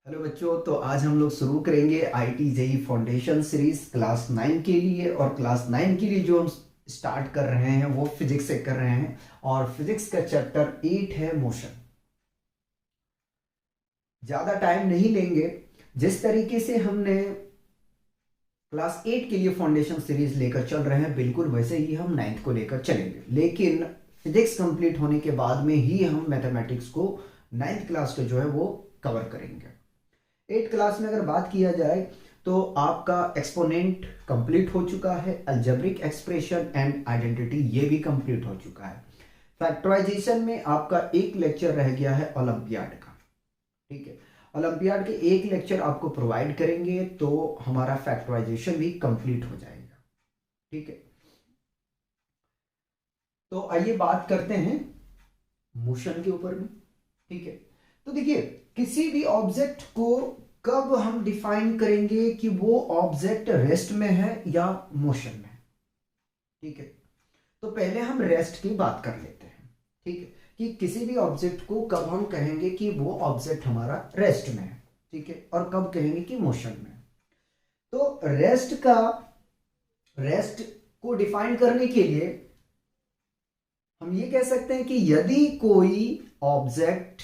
Hello बच्चों, तो आज हम लोग शुरू करेंगे IIT JEE foundation series class 9 के लिए। और क्लास 9 के लिए जो हम स्टार्ट कर रहे हैं वो फिजिक्स से कर रहे हैं। और फिजिक्स का चैप्टर 8 है मोशन। ज़्यादा टाइम नहीं लेंगे। जिस तरीके से हमने क्लास 8 के लिए फाउंडेशन सीरीज लेकर चल रहे हैं, बिल्कुल वैसे ही हम 9th को लेकर चलेंगे। लेकिन फिजिक्स कंप्लीट होने के बाद में ही हम मैथमेटिक्स को 9th क्लास का जो है वो कवर करेंगे। 8 क्लास में अगर बात किया जाए तो आपका एक्सपोनेंट कंप्लीट हो चुका है, अलजेब्रिक एक्सप्रेशन एंड आइडेंटिटी ये भी कंप्लीट हो चुका है। फैक्टराइजेशन में आपका एक लेक्चर रह गया है ओलंपियाड का। ठीक है, ओलंपियाड के एक लेक्चर आपको प्रोवाइड करेंगे तो हमारा फैक्टराइजेशन भी कंप्लीट हो जाएगा। ठीक है, तो आइए बात करते हैं मोशन के ऊपर में। ठीक है, तो देखिए किसी भी ऑब्जेक्ट को कब हम डिफाइन करेंगे कि वो ऑब्जेक्ट रेस्ट में है या मोशन में है। ठीक है, तो पहले हम रेस्ट की बात कर लेते हैं। ठीक है, कि किसी भी ऑब्जेक्ट को कब हम कहेंगे कि वो ऑब्जेक्ट हमारा रेस्ट में है। ठीक है, और कब कहेंगे कि मोशन में है। तो रेस्ट को डिफाइन करने के लिए हम ये कह सकते हैं कि यदि कोई ऑब्जेक्ट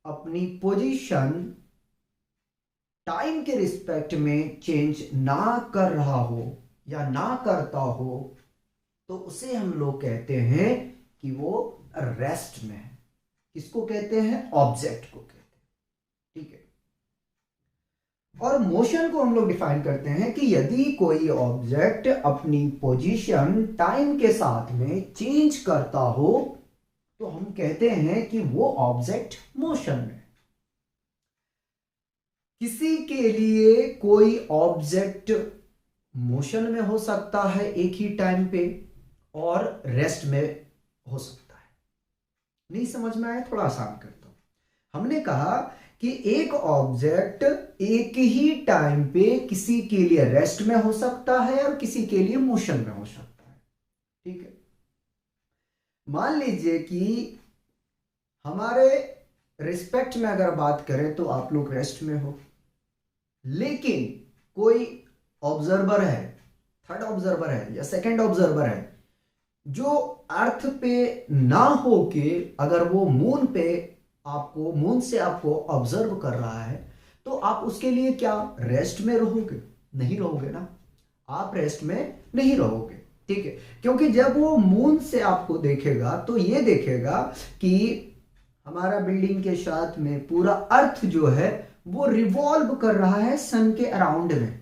अपनी पोजीशन टाइम के रिस्पेक्ट में चेंज ना कर रहा हो या ना करता हो तो उसे हम लोग कहते हैं कि वो रेस्ट में है। किसको कहते हैं? ऑब्जेक्ट को कहते हैं। ठीक है, और मोशन को हम लोग डिफाइन करते हैं कि यदि कोई ऑब्जेक्ट अपनी पोजीशन टाइम के साथ में चेंज करता हो तो हम कहते हैं कि वो ऑब्जेक्ट मोशन में है। किसी के लिए कोई ऑब्जेक्ट मोशन में हो सकता है एक ही टाइम पे और रेस्ट में हो सकता है। नहीं समझ में आया? थोड़ा आसान करता हूं। हमने कहा कि एक ऑब्जेक्ट एक ही टाइम पे किसी के लिए रेस्ट में हो सकता है और किसी के लिए मोशन में हो सकता है। ठीक है, मान लीजिए कि हमारे रिस्पेक्ट में अगर बात करें तो आप लोग रेस्ट में हो, लेकिन कोई ऑब्जर्वर है, थर्ड ऑब्जर्वर है या सेकंड ऑब्जर्वर है जो अर्थ पे ना होके अगर वो मून से आपको ऑब्जर्व कर रहा है तो आप उसके लिए क्या रेस्ट में रहोगे? नहीं रहोगे ना, आप रेस्ट में नहीं रहोगे। ठीक है, क्योंकि जब वो मून से आपको देखेगा तो ये देखेगा कि हमारा बिल्डिंग के साथ में पूरा अर्थ जो है वो रिवॉल्व कर रहा है सन के अराउंड में।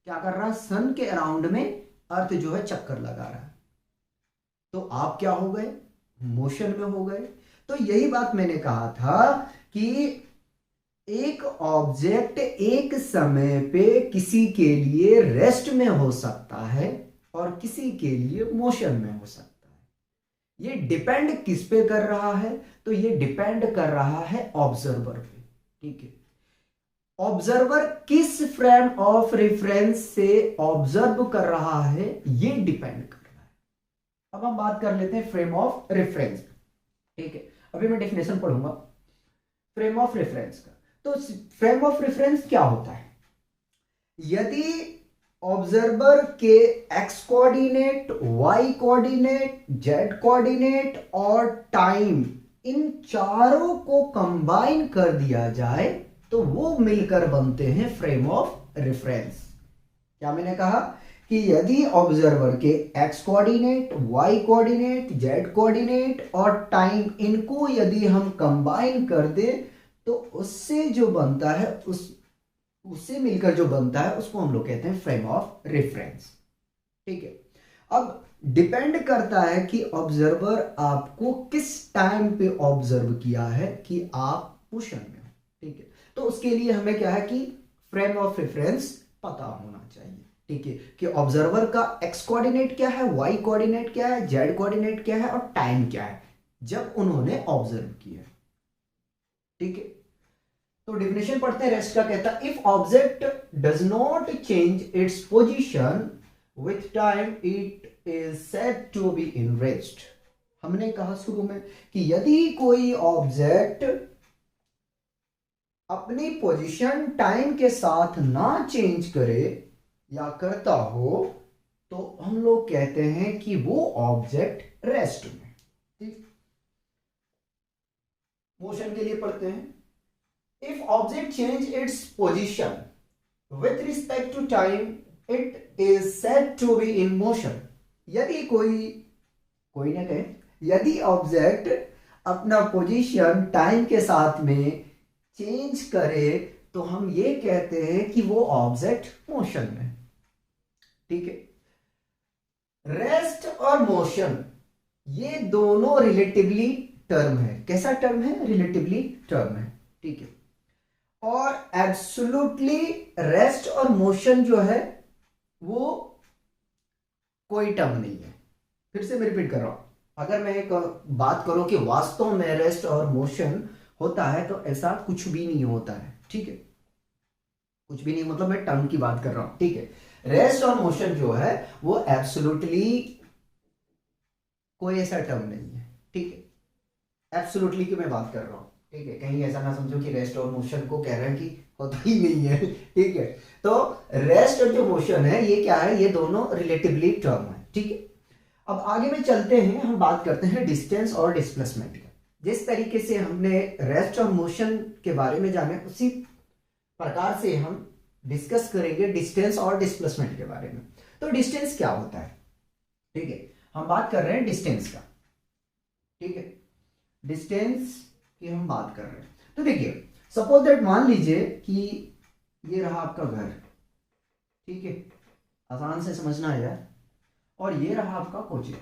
क्या कर रहा है? सन के अराउंड में अर्थ जो है चक्कर लगा रहा है। तो आप क्या हो गए? मोशन में हो गए। तो यही बात मैंने कहा था कि एक ऑब्जेक्ट एक समय पे किसी के लिए रेस्ट में हो सकता है और किसी के लिए मोशन में हो सकता है। ये डिपेंड किस पे कर रहा है? तो ये डिपेंड कर रहा है ऑब्जर्वर पे। ठीक है, ऑब्जर्वर किस फ्रेम ऑफ रेफरेंस से ऑब्जर्व कर रहा है ये डिपेंड कर रहा है। अब हम बात कर लेते हैं फ्रेम ऑफ रेफरेंस। ठीक है, अभी मैं डेफिनेशन पढ़ूंगा फ्रेम ऑफ रेफरेंस का। तो फ्रेम ऑफ रेफरेंस क्या होता है? यदि ऑब्जर्वर के x coordinate, y coordinate, z coordinate और टाइम इन चारों को कंबाइन कर दिया जाए तो वो मिलकर बनते हैं फ्रेम ऑफ रेफरेंस। क्या मैंने कहा? कि यदि ऑब्जर्वर के x coordinate, y coordinate, z coordinate और टाइम इनको यदि हम कंबाइन कर दें तो उससे जो बनता है उससे मिलकर जो बनता है उसको हम लोग कहते हैं फ्रेम ऑफ रेफरेंस। ठीक है, अब डिपेंड करता है कि ऑब्जर्वर आपको किस टाइम पे ऑब्जर्व किया है कि आप मोशन में हो। ठीक है, तो उसके लिए हमें क्या है कि फ्रेम ऑफ रेफरेंस पता होना चाहिए। ठीक है, कि ऑब्जर्वर का एक्स कोऑर्डिनेट क्या है, वाई कोऑर्डिनेट क्या है, जेड कोऑर्डिनेट क्या है और टाइम क्या है जब उन्होंने ऑब्जर्व किया। ठीक है, तो डेफिनेशन पढ़ते हैं रेस्ट का। कहता है if object does not change its position with time it is said to be in rest. हमने कहा शुरू में कि यदि कोई ऑब्जेक्ट अपनी पोजीशन टाइम के साथ ना चेंज करे या करता हो तो हम लोग कहते हैं कि वो ऑब्जेक्ट रेस्ट में। ठीक, मोशन के लिए पढ़ते हैं। If object change its position with respect to time it is said to be in motion. यदि कोई ना कहे, यदि ऑब्जेक्ट अपना पोजीशन टाइम के साथ में चेंज करे तो हम ये कहते हैं कि वो ऑब्जेक्ट मोशन में। ठीक है, रेस्ट और मोशन ये दोनों रिलेटिवली टर्म है। कैसा टर्म है? रिलेटिवली टर्म है। ठीक है, और एब्सोल्युटली रेस्ट और मोशन जो है वो कोई टर्म नहीं है। फिर से मैं रिपीट कर रहा हूं, अगर मैं एक बात करूं कि वास्तव में रेस्ट और मोशन होता है तो ऐसा कुछ भी नहीं होता है। ठीक है, कुछ भी नहीं, मतलब मैं टर्म की बात कर रहा हूं। ठीक है, रेस्ट और मोशन जो है वो एब्सोल्युटली कोई ऐसा टर्म नहीं है। ठीक है, एब्सोल्युटली की मैं बात कर रहा हूं। ठीक है, कहीं ऐसा ना समझो कि रेस्ट और मोशन को कह रहे हैं कि होता ही नहीं है। ठीक है, तो रेस्ट और जो मोशन है ये क्या है? ये दोनों रिलेटिवली टर्म है। ठीक है, अब आगे में चलते हैं, हम बात करते हैं डिस्टेंस और डिस्प्लेसमेंट की। जिस तरीके से हमने रेस्ट और मोशन के बारे में जाने उसी प्रकार से हम डिस्कस करेंगे डिस्टेंस और डिस्प्लेसमेंट के बारे में। तो डिस्टेंस क्या होता है? ठीक है, हम बात कर रहे हैं डिस्टेंस का। ठीक है, डिस्टेंस की हम बात कर रहे हैं। तो देखिए, सपोज दैट मान लीजिए कि ये रहा आपका घर। ठीक है, आसान से समझना है यार। और ये रहा आपका कोचिंग।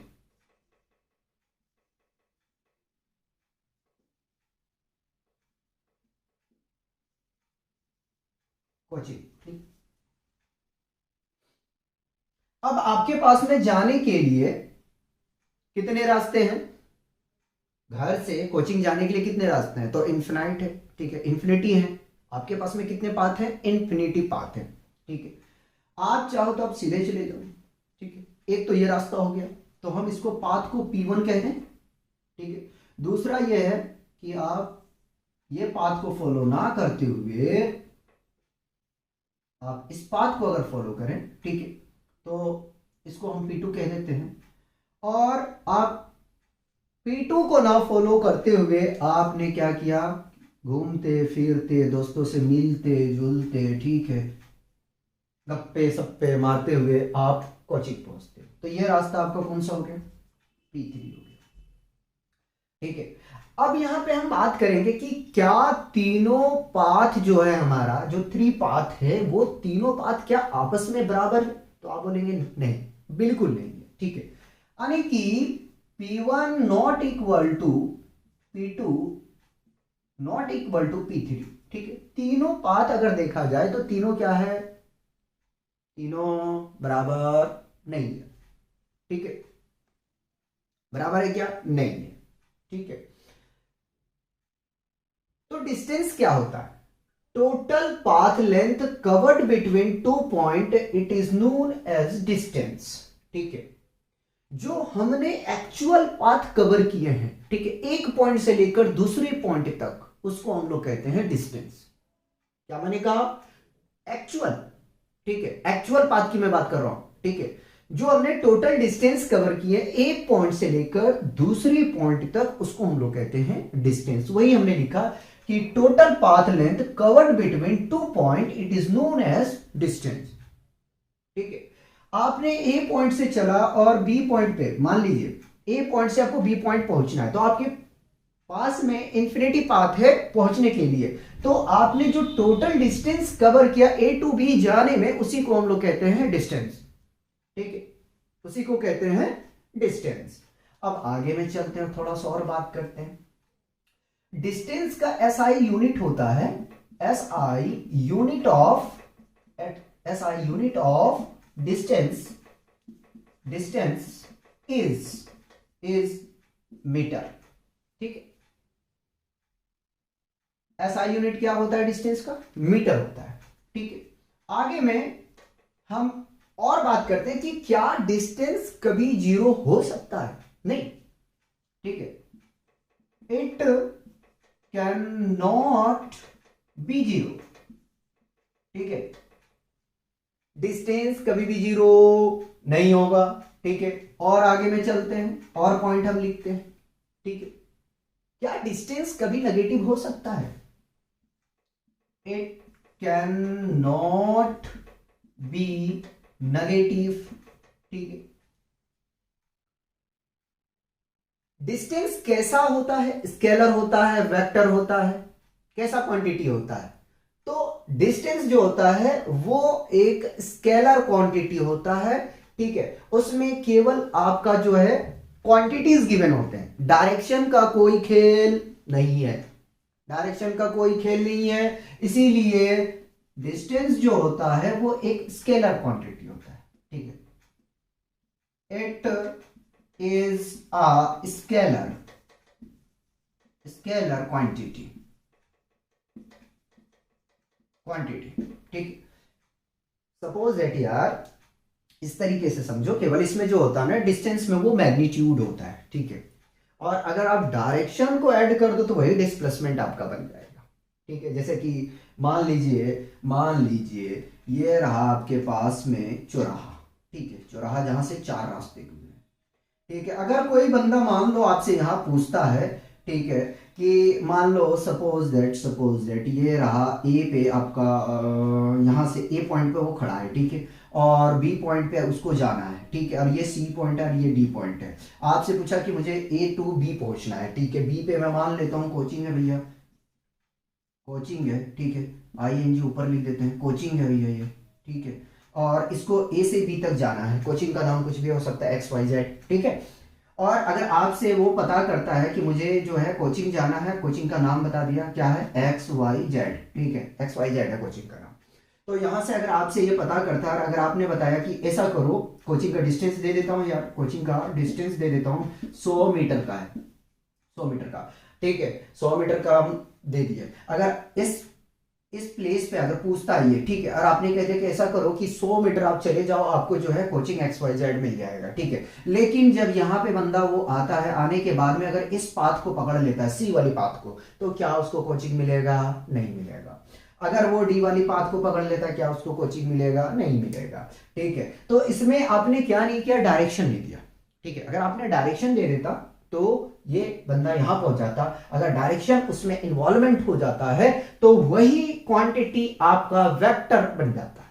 ठीक, अब आपके पास में जाने के लिए कितने रास्ते हैं? घर से कोचिंग जाने के लिए कितने रास्ते हैं? तो इन्फिनाइट है। ठीक है, इन्फिनिटी है। आपके पास में कितने पाथ हैं? इन्फिनिटी पाथ है। ठीक है, आप चाहो तो आप सीधे चले जाओ। ठीक है, एक तो ये रास्ता हो गया, तो हम इसको पाथ को P1 कहते हैं। ठीक है, दूसरा ये है कि आप ये पाथ को फॉलो ना करते हुए आप इस पाथ को अगर फॉलो करें, ठीक है, तो इसको हम P2 कह देते हैं। और आप P2 को ना फॉलो करते हुए आपने क्या किया? घूमते फिरते, दोस्तों से मिलते जुलते, ठीक है, गप्पे सप्पे मारते हुए आप कोचिंग पहुंचते। तो यह रास्ता आपका कौन सा हो गया? P3 हो गया। ठीक है, अब यहां पे हम बात करेंगे कि क्या तीनों पाथ जो है हमारा, जो 3 पाथ है, वो तीनों पाथ क्या आपस में बराबर है? तो आप बोलेंगे नहीं, बिल्कुल नहीं है। ठीक है, यानी कि P1 not equal to P2 not equal to P3। ठीक है, तीनों पाथ अगर देखा जाए तो तीनों क्या है? तीनों बराबर नहीं है। ठीक है, बराबर है क्या? नहीं है। ठीक है, तो डिस्टेंस क्या होता है? Total path length covered between 2 point, it is known as distance. ठीक है, जो हमने एक्चुअल पाथ कवर किए हैं, ठीक है, एक पॉइंट से लेकर दूसरे पॉइंट तक, उसको हम लोग कहते हैं डिस्टेंस। क्या मैंने कहा? एक्चुअल। ठीक है, एक्चुअल पाथ की मैं बात कर रहा हूं। ठीक है, जो हमने टोटल डिस्टेंस कवर किए एक पॉइंट से लेकर दूसरी पॉइंट तक, उसको हम लोग कहते हैं डिस्टेंस। वही हमने लिखा कि total path length covered between 2 point, it is known as distance. ठीक है, आपने ए पॉइंट से चला और बी पॉइंट पे, मान लीजिए ए पॉइंट से आपको बी पॉइंट पहुंचना है, तो आपके पास में इंफिनिटी पाथ है पहुंचने के लिए। तो आपने जो टोटल डिस्टेंस कवर किया ए टू बी जाने में, उसी को हम लोग कहते हैं डिस्टेंस। ठीक है, उसी को कहते हैं डिस्टेंस। अब आगे में चलते हैं, थोड़ा सा और बात करते हैं। डिस्टेंस का एसआई यूनिट होता है, SI unit of distance is metre. ठीक है, एसआई यूनिट क्या होता है? डिस्टेंस का मीटर होता है। ठीक है, आगे में हम और बात करते हैं कि क्या डिस्टेंस कभी 0 हो सकता है? नहीं। ठीक है, it can not be zero, ठीक है। डिस्टेंस कभी भी जीरो नहीं होगा, ठीक है। और आगे में चलते हैं और पॉइंट हम लिखते हैं, ठीक है। क्या डिस्टेंस कभी नेगेटिव हो सकता है? It can not be negative, ठीक है। डिस्टेंस कैसा होता है? स्केलर होता है, वेक्टर होता है, कैसा क्वांटिटी होता है? तो डिस्टेंस जो होता है वो एक स्केलर क्वांटिटी होता है, ठीक है। उसमें केवल आपका जो है क्वांटिटीज गिवन होते हैं, डायरेक्शन का कोई खेल नहीं है, डायरेक्शन का कोई खेल नहीं है। इसीलिए डिस्टेंस जो होता है वो एक स्केलर क्वांटिटी होता है, ठीक है। It is a scalar quantity, ठीक। सपोज दैट यार, इस तरीके से समझो, केवल इसमें जो होता है ना डिस्टेंस में, वो मैग्नीट्यूड होता है, ठीक है। और अगर आप डायरेक्शन को ऐड कर दो तो वही डिस्प्लेसमेंट आपका बन जाएगा, ठीक है। जैसे कि मान लीजिए ये रहा आपके पास में चौराहा, ठीक है। चौराहा जहां से चार रास्ते गुजरे, ठीक है। अगर कोई बंदा मान लो आपसे यहाँ पूछता है, ठीक है, कि मान लो सपोज दैट ये रहा ए पे आपका, यहाँ से ए पॉइंट पे वो खड़ा है, ठीक है। और बी पॉइंट पे उसको जाना है, ठीक है। और ये सी पॉइंट है और ये डी पॉइंट है। आपसे पूछा कि मुझे ए टू बी पहुंचना है, ठीक है। बी पे मैं मान लेता हूँ कोचिंग है भैया, कोचिंग है, ठीक है। ING ऊपर लिख देते हैं, कोचिंग है भैया ये, ठीक है। और इसको ए से बी तक जाना है, कोचिंग का नाम कुछ भी हो सकता है, XYZ, ठीक है। और अगर आपसे वो पता करता है कि मुझे जो है कोचिंग जाना है, कोचिंग का नाम बता दिया क्या है, XYZ, ठीक है। XYZ है कोचिंग का नाम। तो यहां से अगर आपसे ये पता करता है, अगर आपने बताया कि ऐसा करो, कोचिंग का डिस्टेंस दे देता हूं यार, कोचिंग का डिस्टेंस दे देता हूं 100 मीटर का है, 100 मीटर का, ठीक है। 100 मीटर का हम दे दिए। अगर इस प्लेस पे अगर पूछता है ये, ठीक है, और आपने कह दिया कि ऐसा करो कि 100 मीटर आप चले जाओ, आपको जो है कोचिंग XYZ मिल जाएगा, ठीक है। लेकिन जब यहाँ पे बंदा वो आता है, आने के बाद में अगर इस पाथ को पकड़ लेता है, सी वाली पाथ को, तो क्या उसको कोचिंग मिलेगा? नहीं मिलेगा। अगर वो डी वाली पाथ को पकड़ लेता है, क्या उसको कोचिंग मिलेगा? नहीं मिलेगा, ठीक है। तो इसमें आपने क्या नहीं किया, डायरेक्शन नहीं दिया, ठीक है। अगर आपने डायरेक्शन दे देता तो ये बंदा यहां पहुंच जाता। अगर डायरेक्शन उसमें इन्वॉल्वमेंट हो जाता है तो वही क्वांटिटी आपका वेक्टर बन जाता है,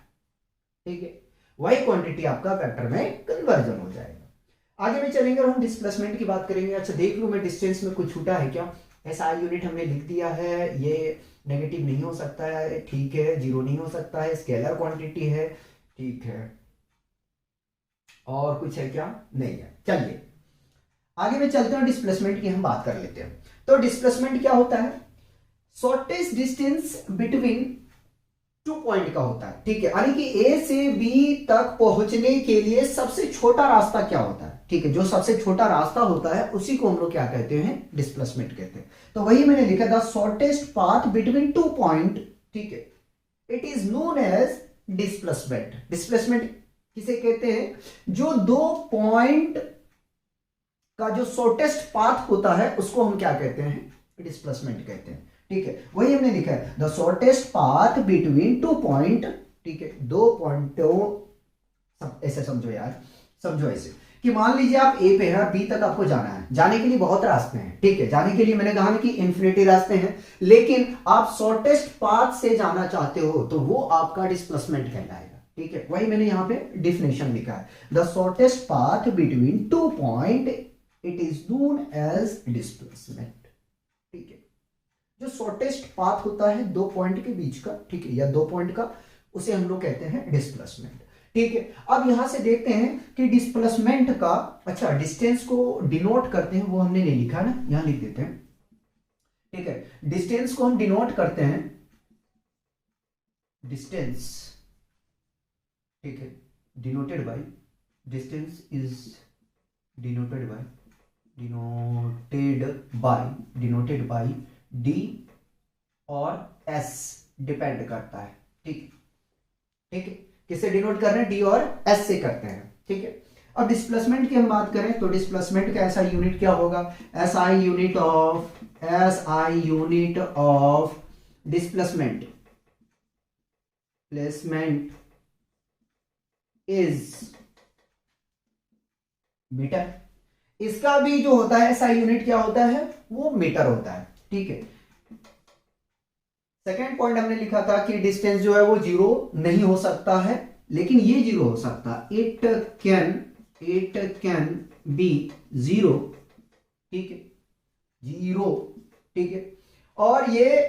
ठीक है। वही क्वांटिटी आपका वेक्टर में कन्वर्जन हो जाएगा। आगे में चलेंगे और हम डिस्प्लेसमेंट की बात करेंगे। अच्छा देख लूं मैं, डिस्टेंस में कुछ छूटा है क्या? SI यूनिट हमने लिख दिया है, ये नेगेटिव नहीं हो सकता है, ठीक है। जीरो नहीं हो सकता है, स्केलर क्वांटिटी है, ठीक है। और कुछ है क्या? नहीं है। चलिए आगे में चलते हैं, डिस्प्लेसमेंट की हम बात कर लेते हैं। तो डिस्प्लेसमेंट क्या होता है? Shortest distance between two point का होता है, ठीक है। यानी कि ए से बी तक पहुंचने के लिए सबसे छोटा रास्ता क्या होता है, ठीक है। जो सबसे छोटा रास्ता होता है उसी को हम लोग क्या कहते हैं? डिस्प्लेसमेंट कहते हैं। तो वही मैंने लिखा, the shortest path between two point, ठीक है, it is known as displacement. Displacement किसे कहते हैं? जो दो पॉइंट का जो शॉर्टेस्ट पाथ होता है उसको हम क्या कहते हैं? डिस्प्लेसमेंट कहते हैं, ठीक है। वही हमने लिखा है, the shortest path between two point, ठीक है। दो पॉइंटों, ऐसे समझो यार, समझो ऐसे कि मान लीजिए आप ए पे है, बी तक आपको जाना है। जाने के लिए बहुत रास्ते हैं, ठीक है। जाने के लिए मैंने कहा ना कि इन्फिनिटी रास्ते हैं, लेकिन आप शॉर्टेस्ट पाथ से जाना चाहते हो तो वो आपका डिस्प्लेसमेंट कहलाएगा, ठीक है। वही मैंने यहां पे डिफिनेशन लिखा है, the shortest path between two point it is known as displacement, ठीक है। जो शॉर्टेस्ट पाथ होता है दो पॉइंट के बीच का, ठीक है, या दो पॉइंट का, उसे हम लोग कहते हैं डिस्प्लेसमेंट, ठीक है। अब यहां से देखते हैं कि डिस्प्लेसमेंट का, अच्छा डिस्टेंस को डिनोट करते हैं, वो हमने नहीं लिखा ना, यहां लिख देते हैं, ठीक है। डिस्टेंस को हम डिनोट करते हैं, डिस्टेंस, ठीक है, denoted by, distance is denoted by D और एस डिपेंड करता है, ठीक ठीक है। किससे डिनोट कर रहे हैं? डी और एस से करते हैं, ठीक है। अब डिस्प्लेसमेंट की हम बात करें तो डिस्प्लेसमेंट का SI यूनिट क्या होगा? SI unit of displacement placement is metre. इसका भी जो होता है एसआई यूनिट क्या होता है, वो मीटर होता है। ठीक है, सेकेंड पॉइंट हमने लिखा था कि डिस्टेंस जो है वो जीरो नहीं हो सकता है, लेकिन ये जीरो हो सकता है, इट कैन बी जीरो। ठीक है, जीरो। ठीक है, और ये,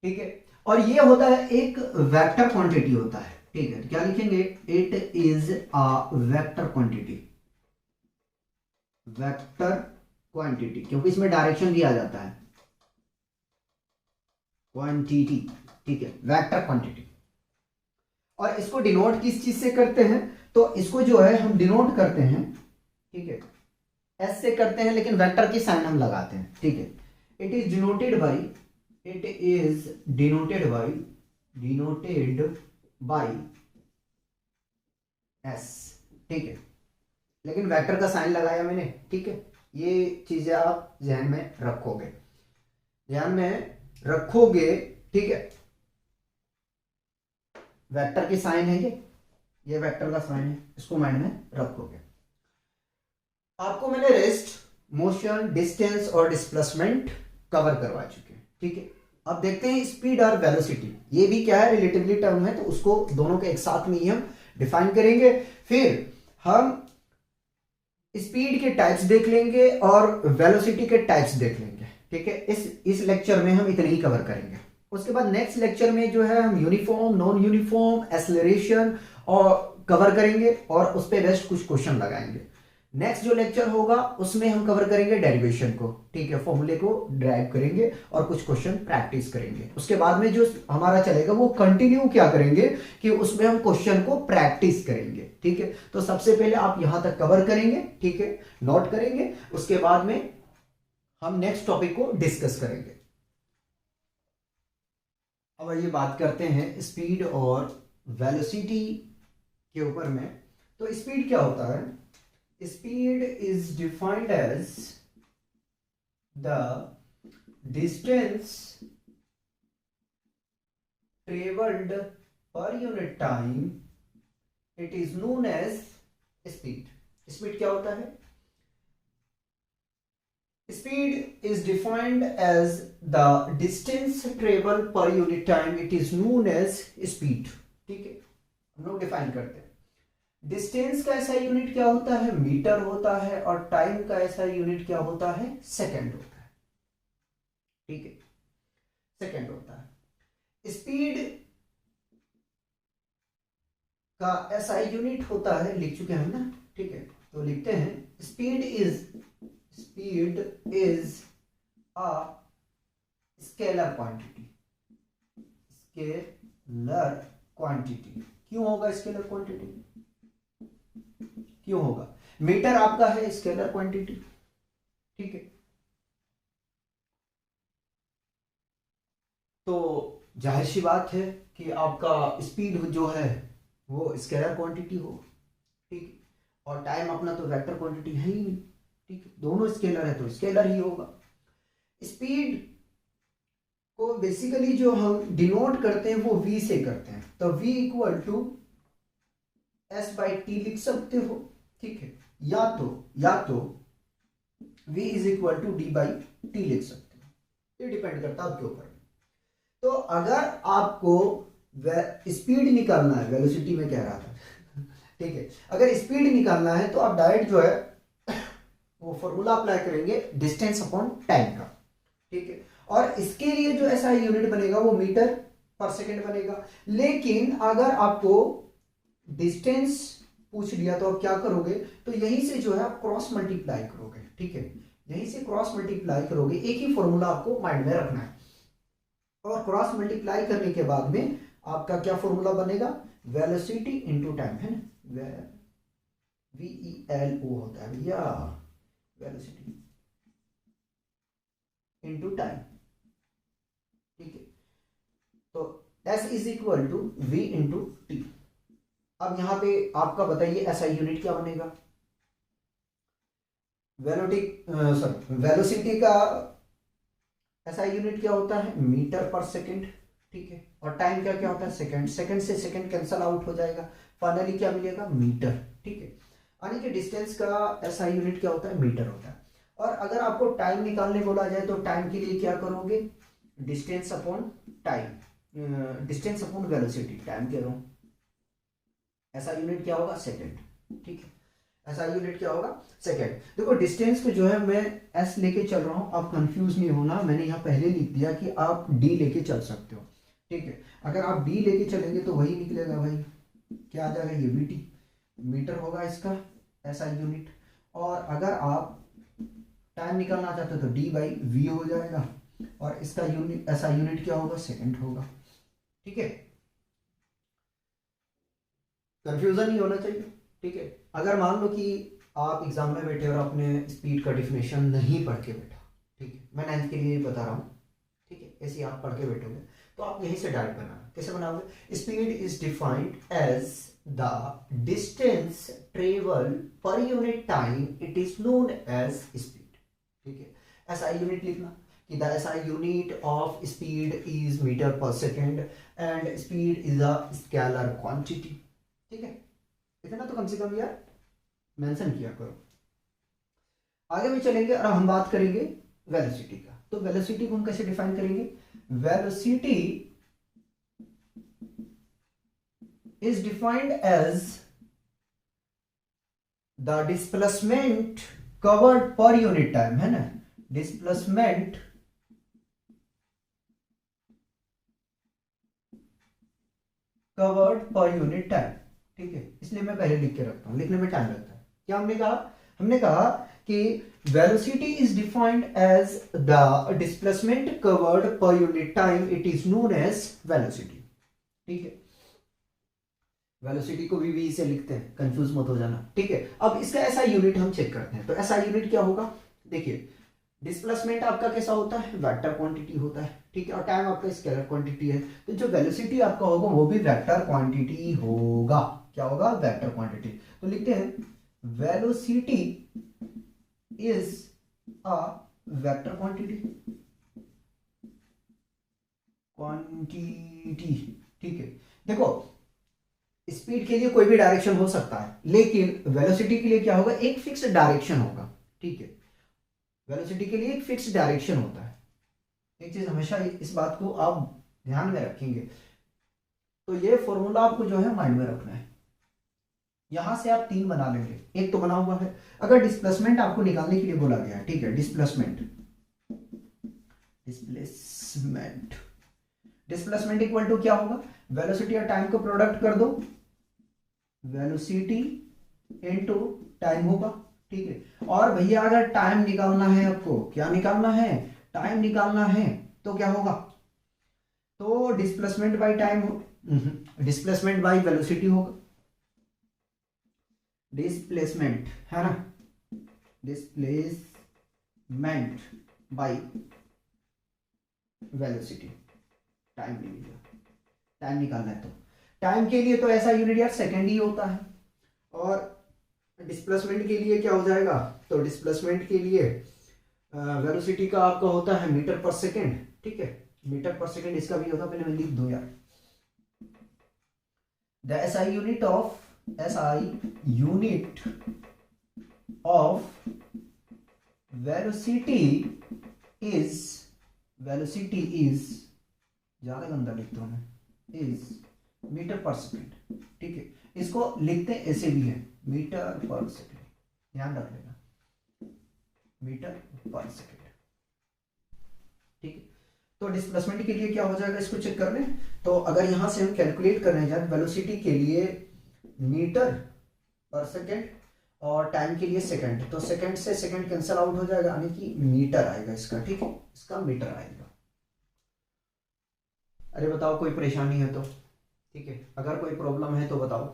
ठीक है, और ये होता है एक वेक्टर क्वांटिटी होता है। ठीक है, क्या लिखेंगे, it is a vector quantity, vector quantity, क्योंकि इसमें डायरेक्शन भी आ जाता है, क्वांटिटी। ठीक है, वेक्टर क्वांटिटी। और इसको डिनोट किस चीज से करते हैं, तो इसको जो है हम डिनोट करते हैं, ठीक है, एस से करते हैं, लेकिन वेक्टर की साइन हम लगाते हैं। ठीक है, it is denoted by S. ठीक है, लेकिन वेक्टर का साइन लगाया मैंने। ठीक है, ये चीजें आप ध्यान में रखोगे, ध्यान में रखोगे। ठीक है, वेक्टर की साइन है ये वेक्टर का साइन है, इसको माइंड में रखोगे। आपको मैंने रेस्ट, मोशन, डिस्टेंस और डिस्प्लेसमेंट कवर करवा चुके हैं। ठीक है, अब देखते हैं स्पीड और वेलोसिटी। ये भी क्या है, रिलेटिवली टर्म है, तो उसको दोनों के एक साथ में ही हम डिफाइन करेंगे। फिर हम स्पीड के टाइप्स देख लेंगे और वेलोसिटी के टाइप्स देख लेंगे। ठीक है, इस लेक्चर में हम इतने ही कवर करेंगे। उसके बाद नेक्स्ट लेक्चर में जो है हम यूनिफॉर्म, नॉन यूनिफॉर्म, एक्सेलरेशन और कवर करेंगे और उस पर बेस्ट कुछ क्वेश्चन लगाएंगे। नेक्स्ट जो लेक्चर होगा उसमें हम कवर करेंगे डेरिवेशन को। ठीक है, फॉर्मूले को ड्राइव करेंगे और कुछ क्वेश्चन प्रैक्टिस करेंगे। उसके बाद में जो हमारा चलेगा वो कंटिन्यू क्या करेंगे कि उसमें हम क्वेश्चन को प्रैक्टिस करेंगे। ठीक है, तो सबसे पहले आप यहां तक कवर करेंगे। ठीक है, नोट करेंगे, उसके बाद में हम नेक्स्ट टॉपिक को डिस्कस करेंगे। अब ये बात करते हैं स्पीड और वेलोसिटी के ऊपर में। तो स्पीड क्या होता है, speed is defined as the distance traveled per unit time. It is known as speed. Speed क्या होता है, speed is defined as the distance traveled per unit time. It is known as speed. ठीक है, हम लोग define करते हैं। Distance का ऐसा यूनिट क्या होता है, मीटर होता है, और टाइम का ऐसा यूनिट क्या होता है, सेकंड होता है। ठीक है, सेकंड होता है। स्पीड का ऐसा यूनिट होता है, लिख चुके हैं हम ना। ठीक है, तो लिखते हैं speed is a scalar quantity. Scalar quantity क्यों होगा, स्केलर क्वांटिटी क्यों होगा, मीटर आपका है स्केलर क्वांटिटी। ठीक है, तो जाहिर सी बात है कि आपका स्पीड जो है वो स्केलर क्वांटिटी हो। ठीक, और टाइम अपना तो वेक्टर क्वांटिटी है ही नहीं। ठीक, दोनों स्केलर है तो स्केलर ही होगा। स्पीड को बेसिकली जो हम डिनोट करते हैं वो v से करते हैं, तो v इक्वल टू s/t लिख सकते हो। ठीक है, या तो v is equal to d/t लिख सकते हो, ये डिपेंड करता है आपके ऊपर। तो अगर आपको स्पीड निकालना है, वेलोसिटी में कह रहा था ठीक है, अगर स्पीड निकालना है तो आप डायरेक्ट जो है वो फॉर्मूला अप्लाई करेंगे डिस्टेंस अपॉन टाइम का। ठीक है, और इसके लिए जो ऐसा यूनिट बनेगा वो मीटर पर सेकेंड बनेगा। लेकिन अगर आपको डिस्टेंस पूछ लिया तो आप क्या करोगे, तो यहीं से जो है आप क्रॉस मल्टीप्लाई करोगे। ठीक है, यहीं से क्रॉस मल्टीप्लाई करोगे, एक ही फॉर्मूला आपको माइंड में रखना है। और क्रॉस मल्टीप्लाई करने के बाद में आपका क्या फॉर्मूला बनेगा, वेलोसिटी इनटू टाइम, है ना, VELO होता है भैया, वेलोसिटी इनटू टाइम। ठीक है, तो S is equal to V into T. अब यहां पे आपका बताइए ऐसा यूनिट क्या बनेगा, वेलोसिटी का ऐसा यूनिट क्या होता है, मीटर पर सेकेंड, ठीक है। और टाइम क्या क्या होता है, सेकंड, सेकंड से सेकंड कैंसल आउट हो जाएगा, फाइनली क्या मिलेगा, मीटर, ठीक है। यानी कि डिस्टेंस का ऐसा यूनिट क्या होता है, मीटर होता है। और अगर आपको टाइम निकालने बोला जाए तो टाइम के लिए क्या करोगे, distance upon time, distance upon velocity, time कह रहा हूं, ऐसा यूनिट क्या होगा, सेकंड, ठीक है। ऐसा यूनिट क्या होगा, सेकंड। देखो डिस्टेंस को जो है मैं एस लेके चल रहा हूं, आप कंफ्यूज नहीं होना, मैंने यहाँ पहले लिख दिया कि आप डी लेके चल सकते हो, ठीक है। अगर आप डी लेके चलेंगे तो वही निकलेगा भाई, क्या आ जाएगा, ये वीटी, मीटर होगा इसका ऐसा यूनिट। और अगर आप टाइम निकालना चाहते हो तो डी बाई वी हो जाएगा, और इसका यूनिट ऐसा यूनिट क्या होगा, सेकंड होगा, ठीक है। कंफ्यूजन नहीं होना चाहिए, ठीक है। अगर मान लो कि आप एग्जाम में बैठे और आपने स्पीड का डिफिनेशन नहीं पढ़ के बैठा, ठीक है, मैं 9th के लिए बता रहा हूँ, ठीक है, ऐसे आप पढ़ के बैठोगे तो आप यहीं से डायरेक्ट बनाना, कैसे बनाओगे, speed is defined as the distance travel per unit time, it is known as speed, ठीक है। ऐसा यूनिट लिखना कि द ऐसा unit of speed is metre per second and speed is a scalar quantity, ठीक है। इतना तो कम से कम यार मेंशन किया करो। आगे भी चलेंगे और हम बात करेंगे वेलोसिटी का। तो वेलोसिटी को हम कैसे डिफाइन करेंगे, velocity is defined as the displacement covered per unit time, है ना, displacement covered per unit time, ठीक है। इसलिए मैं पहले लिख के रखता हूं, लिखने में टाइम लगता है। क्या हमने कहा कि velocity is defined as the displacement covered per unit time, it is known as velocity, ठीक है। वेलोसिटी को वी से लिखते हैं, कंफ्यूज मत हो जाना, ठीक है। अब इसका ऐसा यूनिट हम चेक करते हैं, तो ऐसा यूनिट क्या होगा, देखिए डिस्प्लेसमेंट आपका कैसा होता है, वेक्टर क्वांटिटी होता है, ठीक है। और टाइम आपका स्केलर क्वांटिटी है, तो जो वेलोसिटी आपका होगा वो भी वेक्टर क्वांटिटी होगा। क्या होगा, वेक्टर क्वांटिटी। तो लिखते हैं velocity is a vector quantity, ठीक है। देखो स्पीड के लिए कोई भी डायरेक्शन हो सकता है, लेकिन वेलोसिटी के लिए क्या होगा, एक फिक्स डायरेक्शन होगा, ठीक है। वेलोसिटी के लिए एक फिक्स डायरेक्शन होता है। एक चीज हमेशा इस बात को आप ध्यान में रखेंगे, तो ये फॉर्मूला आपको जो है माइंड में रखना है। यहां से आप 3 बना लेंगे, एक तो बना हुआ है। अगर डिस्प्लेसमेंट आपको निकालने के लिए बोला गया है, ठीक है, डिस्प्लेसमेंट डिस्प्लेसमेंट इक्वल टू क्या होगा, वेलोसिटी और टाइम को प्रोडक्ट कर दो, वेलोसिटी इनटू टाइम होगा, ठीक है। और भैया अगर टाइम निकालना है आपको, क्या निकालना है, टाइम निकालना है, तो क्या होगा, तो डिस्प्लेसमेंट बाय टाइम हो, डिस्प्लेसमेंट बाय वेलोसिटी होगा, डिस्प्लेसमेंट है ना, डिस्प्लेसमेंट बाय वेलोसिटी, टाइम ले लीजिए, टाइम निकालना है तो टाइम के लिए तो ऐसा यूनिट यार सेकेंड ही होता है, और डिस्प्लेसमेंट के लिए क्या हो जाएगा, तो डिस्प्लेसमेंट के लिए वेलोसिटी का आपका होता है मीटर पर सेकेंड, ठीक है। मीटर पर सेकेंड इसका भी होगा, पहले मैं लिख दूं यार, the SI unit of velocity is ज्यादा गंदा लिखता हूं मैं, इज मीटर पर सेकेंड, ठीक है। इसको लिखते हैं ऐसे भी है, मीटर पर सेकेंड, ध्यान रख लेना, मीटर पर सेकेंड, ठीक है। तो डिस्प्लेसमेंट के लिए क्या हो जाएगा, इसको चेक कर लें। तो अगर यहां से हम कैलकुलेट करने जाए वेलोसिटी के लिए मीटर पर सेकेंड और टाइम के लिए सेकंड, तो सेकंड से सेकंड कैंसिल आउट हो जाएगा, यानी कि मीटर आएगा इसका, ठीक है, इसका मीटर आएगा। अरे बताओ कोई परेशानी है तो, ठीक है, अगर कोई प्रॉब्लम है तो बताओ।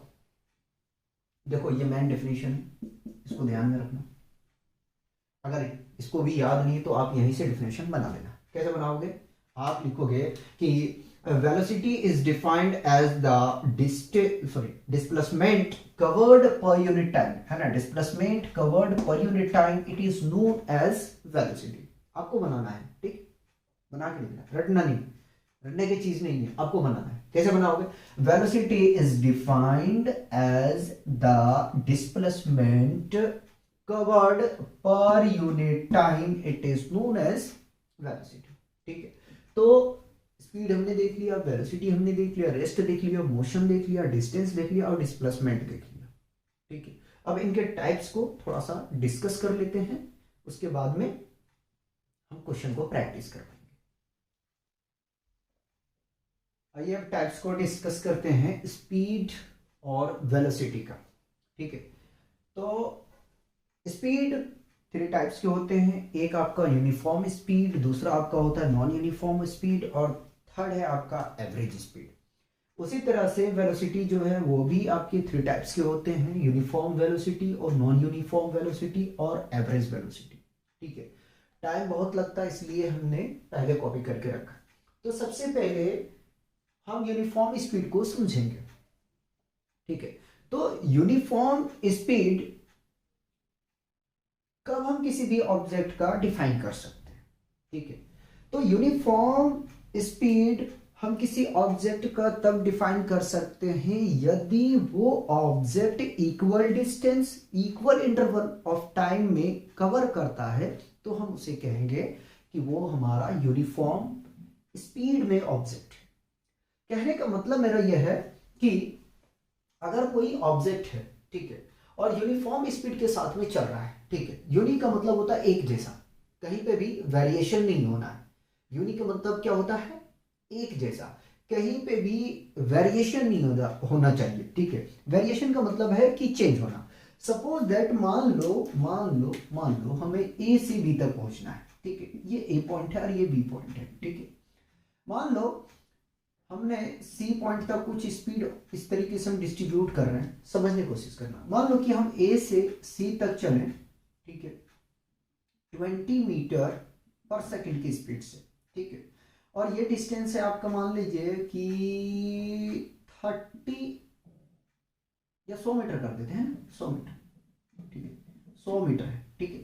देखो ये मेन डेफिनेशन है, इसको ध्यान में रखना, अगर इसको भी याद नहीं तो आप यहीं से डेफिनेशन बना लेना। कैसे बनाओगे, आप लिखोगे कि velocity is defined as the displacement covered per unit time, है ना, displacement covered per unit time, it is known as velocity, आपको बनाना है, ठीक। बना के लिखना, रटना नहीं, रटने की चीज नहीं है, आपको बनाना है। कैसे बनाओगे? Velocity is defined as the displacement covered per unit time, it is known as velocity. ठीक है, तो स्पीड हमने देख लिया, वेलोसिटी हमने देख लिया, रेस्ट देख लिया, मोशन देख लिया, डिस्टेंस देख लिया और डिस्प्लेसमेंट देख लिया। ठीक है, अब इनके टाइप्स को थोड़ा सा डिस्कस कर लेते हैं, उसके बाद में हम क्वेश्चन को प्रैक्टिस करवाएंगे। आइए अब टाइप्स को डिस्कस करते हैं, स्पीड और वेलोसिटी का। ठीक है, तो स्पीड 3 टाइप्स के होते हैं, एक आपका यूनिफॉर्म स्पीड, दूसरा आपका होता है नॉन यूनिफॉर्म स्पीड और थर्ड है आपका एवरेज स्पीड। उसी तरह से वेलोसिटी जो है वो भी आपके 3 टाइप्स के होते हैं, यूनिफॉर्म वेलोसिटी और नॉन यूनिफॉर्म वेलोसिटी और एवरेज वेलोसिटी। ठीक है, टाइम बहुत लगता है इसलिए हमने पहले कॉपी करके रखा। तो सबसे पहले हम यूनिफॉर्म स्पीड को समझेंगे। ठीक है, तो यूनिफॉर्म स्पीड कब हम किसी भी ऑब्जेक्ट का डिफाइन कर सकते हैं। ठीक है, तो यूनिफॉर्म स्पीड हम किसी ऑब्जेक्ट का तब डिफाइन कर सकते हैं यदि वो object equal distance, equal interval of time में कवर करता है, तो हम उसे कहेंगे कि वो हमारा यूनिफॉर्म स्पीड में ऑब्जेक्ट है। कहने का मतलब मेरा यह है कि अगर कोई ऑब्जेक्ट है, ठीक है, और यूनिफॉर्म स्पीड के साथ में चल रहा है, ठीक है, यूनि का मतलब होता है एक जैसा, कहीं पे भी वेरिएशन नहीं होना है। यूनि का मतलब क्या होता है? एक जैसा, कहीं पे भी वेरिएशन नहीं होना चाहिए। ठीक है, वेरिएशन का मतलब है कि चेंज होना। सपोज दैट मान लो हमें ए से बी तक पहुंचना है। ठीक है, ये ए पॉइंट है और ये बी पॉइंट है। ठीक है, मान लो हमने सी पॉइंट तक कुछ स्पीड इस तरीके से हम डिस्ट्रीब्यूट कर रहे हैं, समझने की कोशिश करना। मान लो कि हम ए से सी तक चलें, ठीक है, 20 मीटर पर सेकंड की स्पीड से। ठीक है, और ये डिस्टेंस है आपका, मान लीजिए कि 30 या 100 मीटर कर देते हैं, 100 मीटर। ठीक है, 100 मीटर है। ठीक है,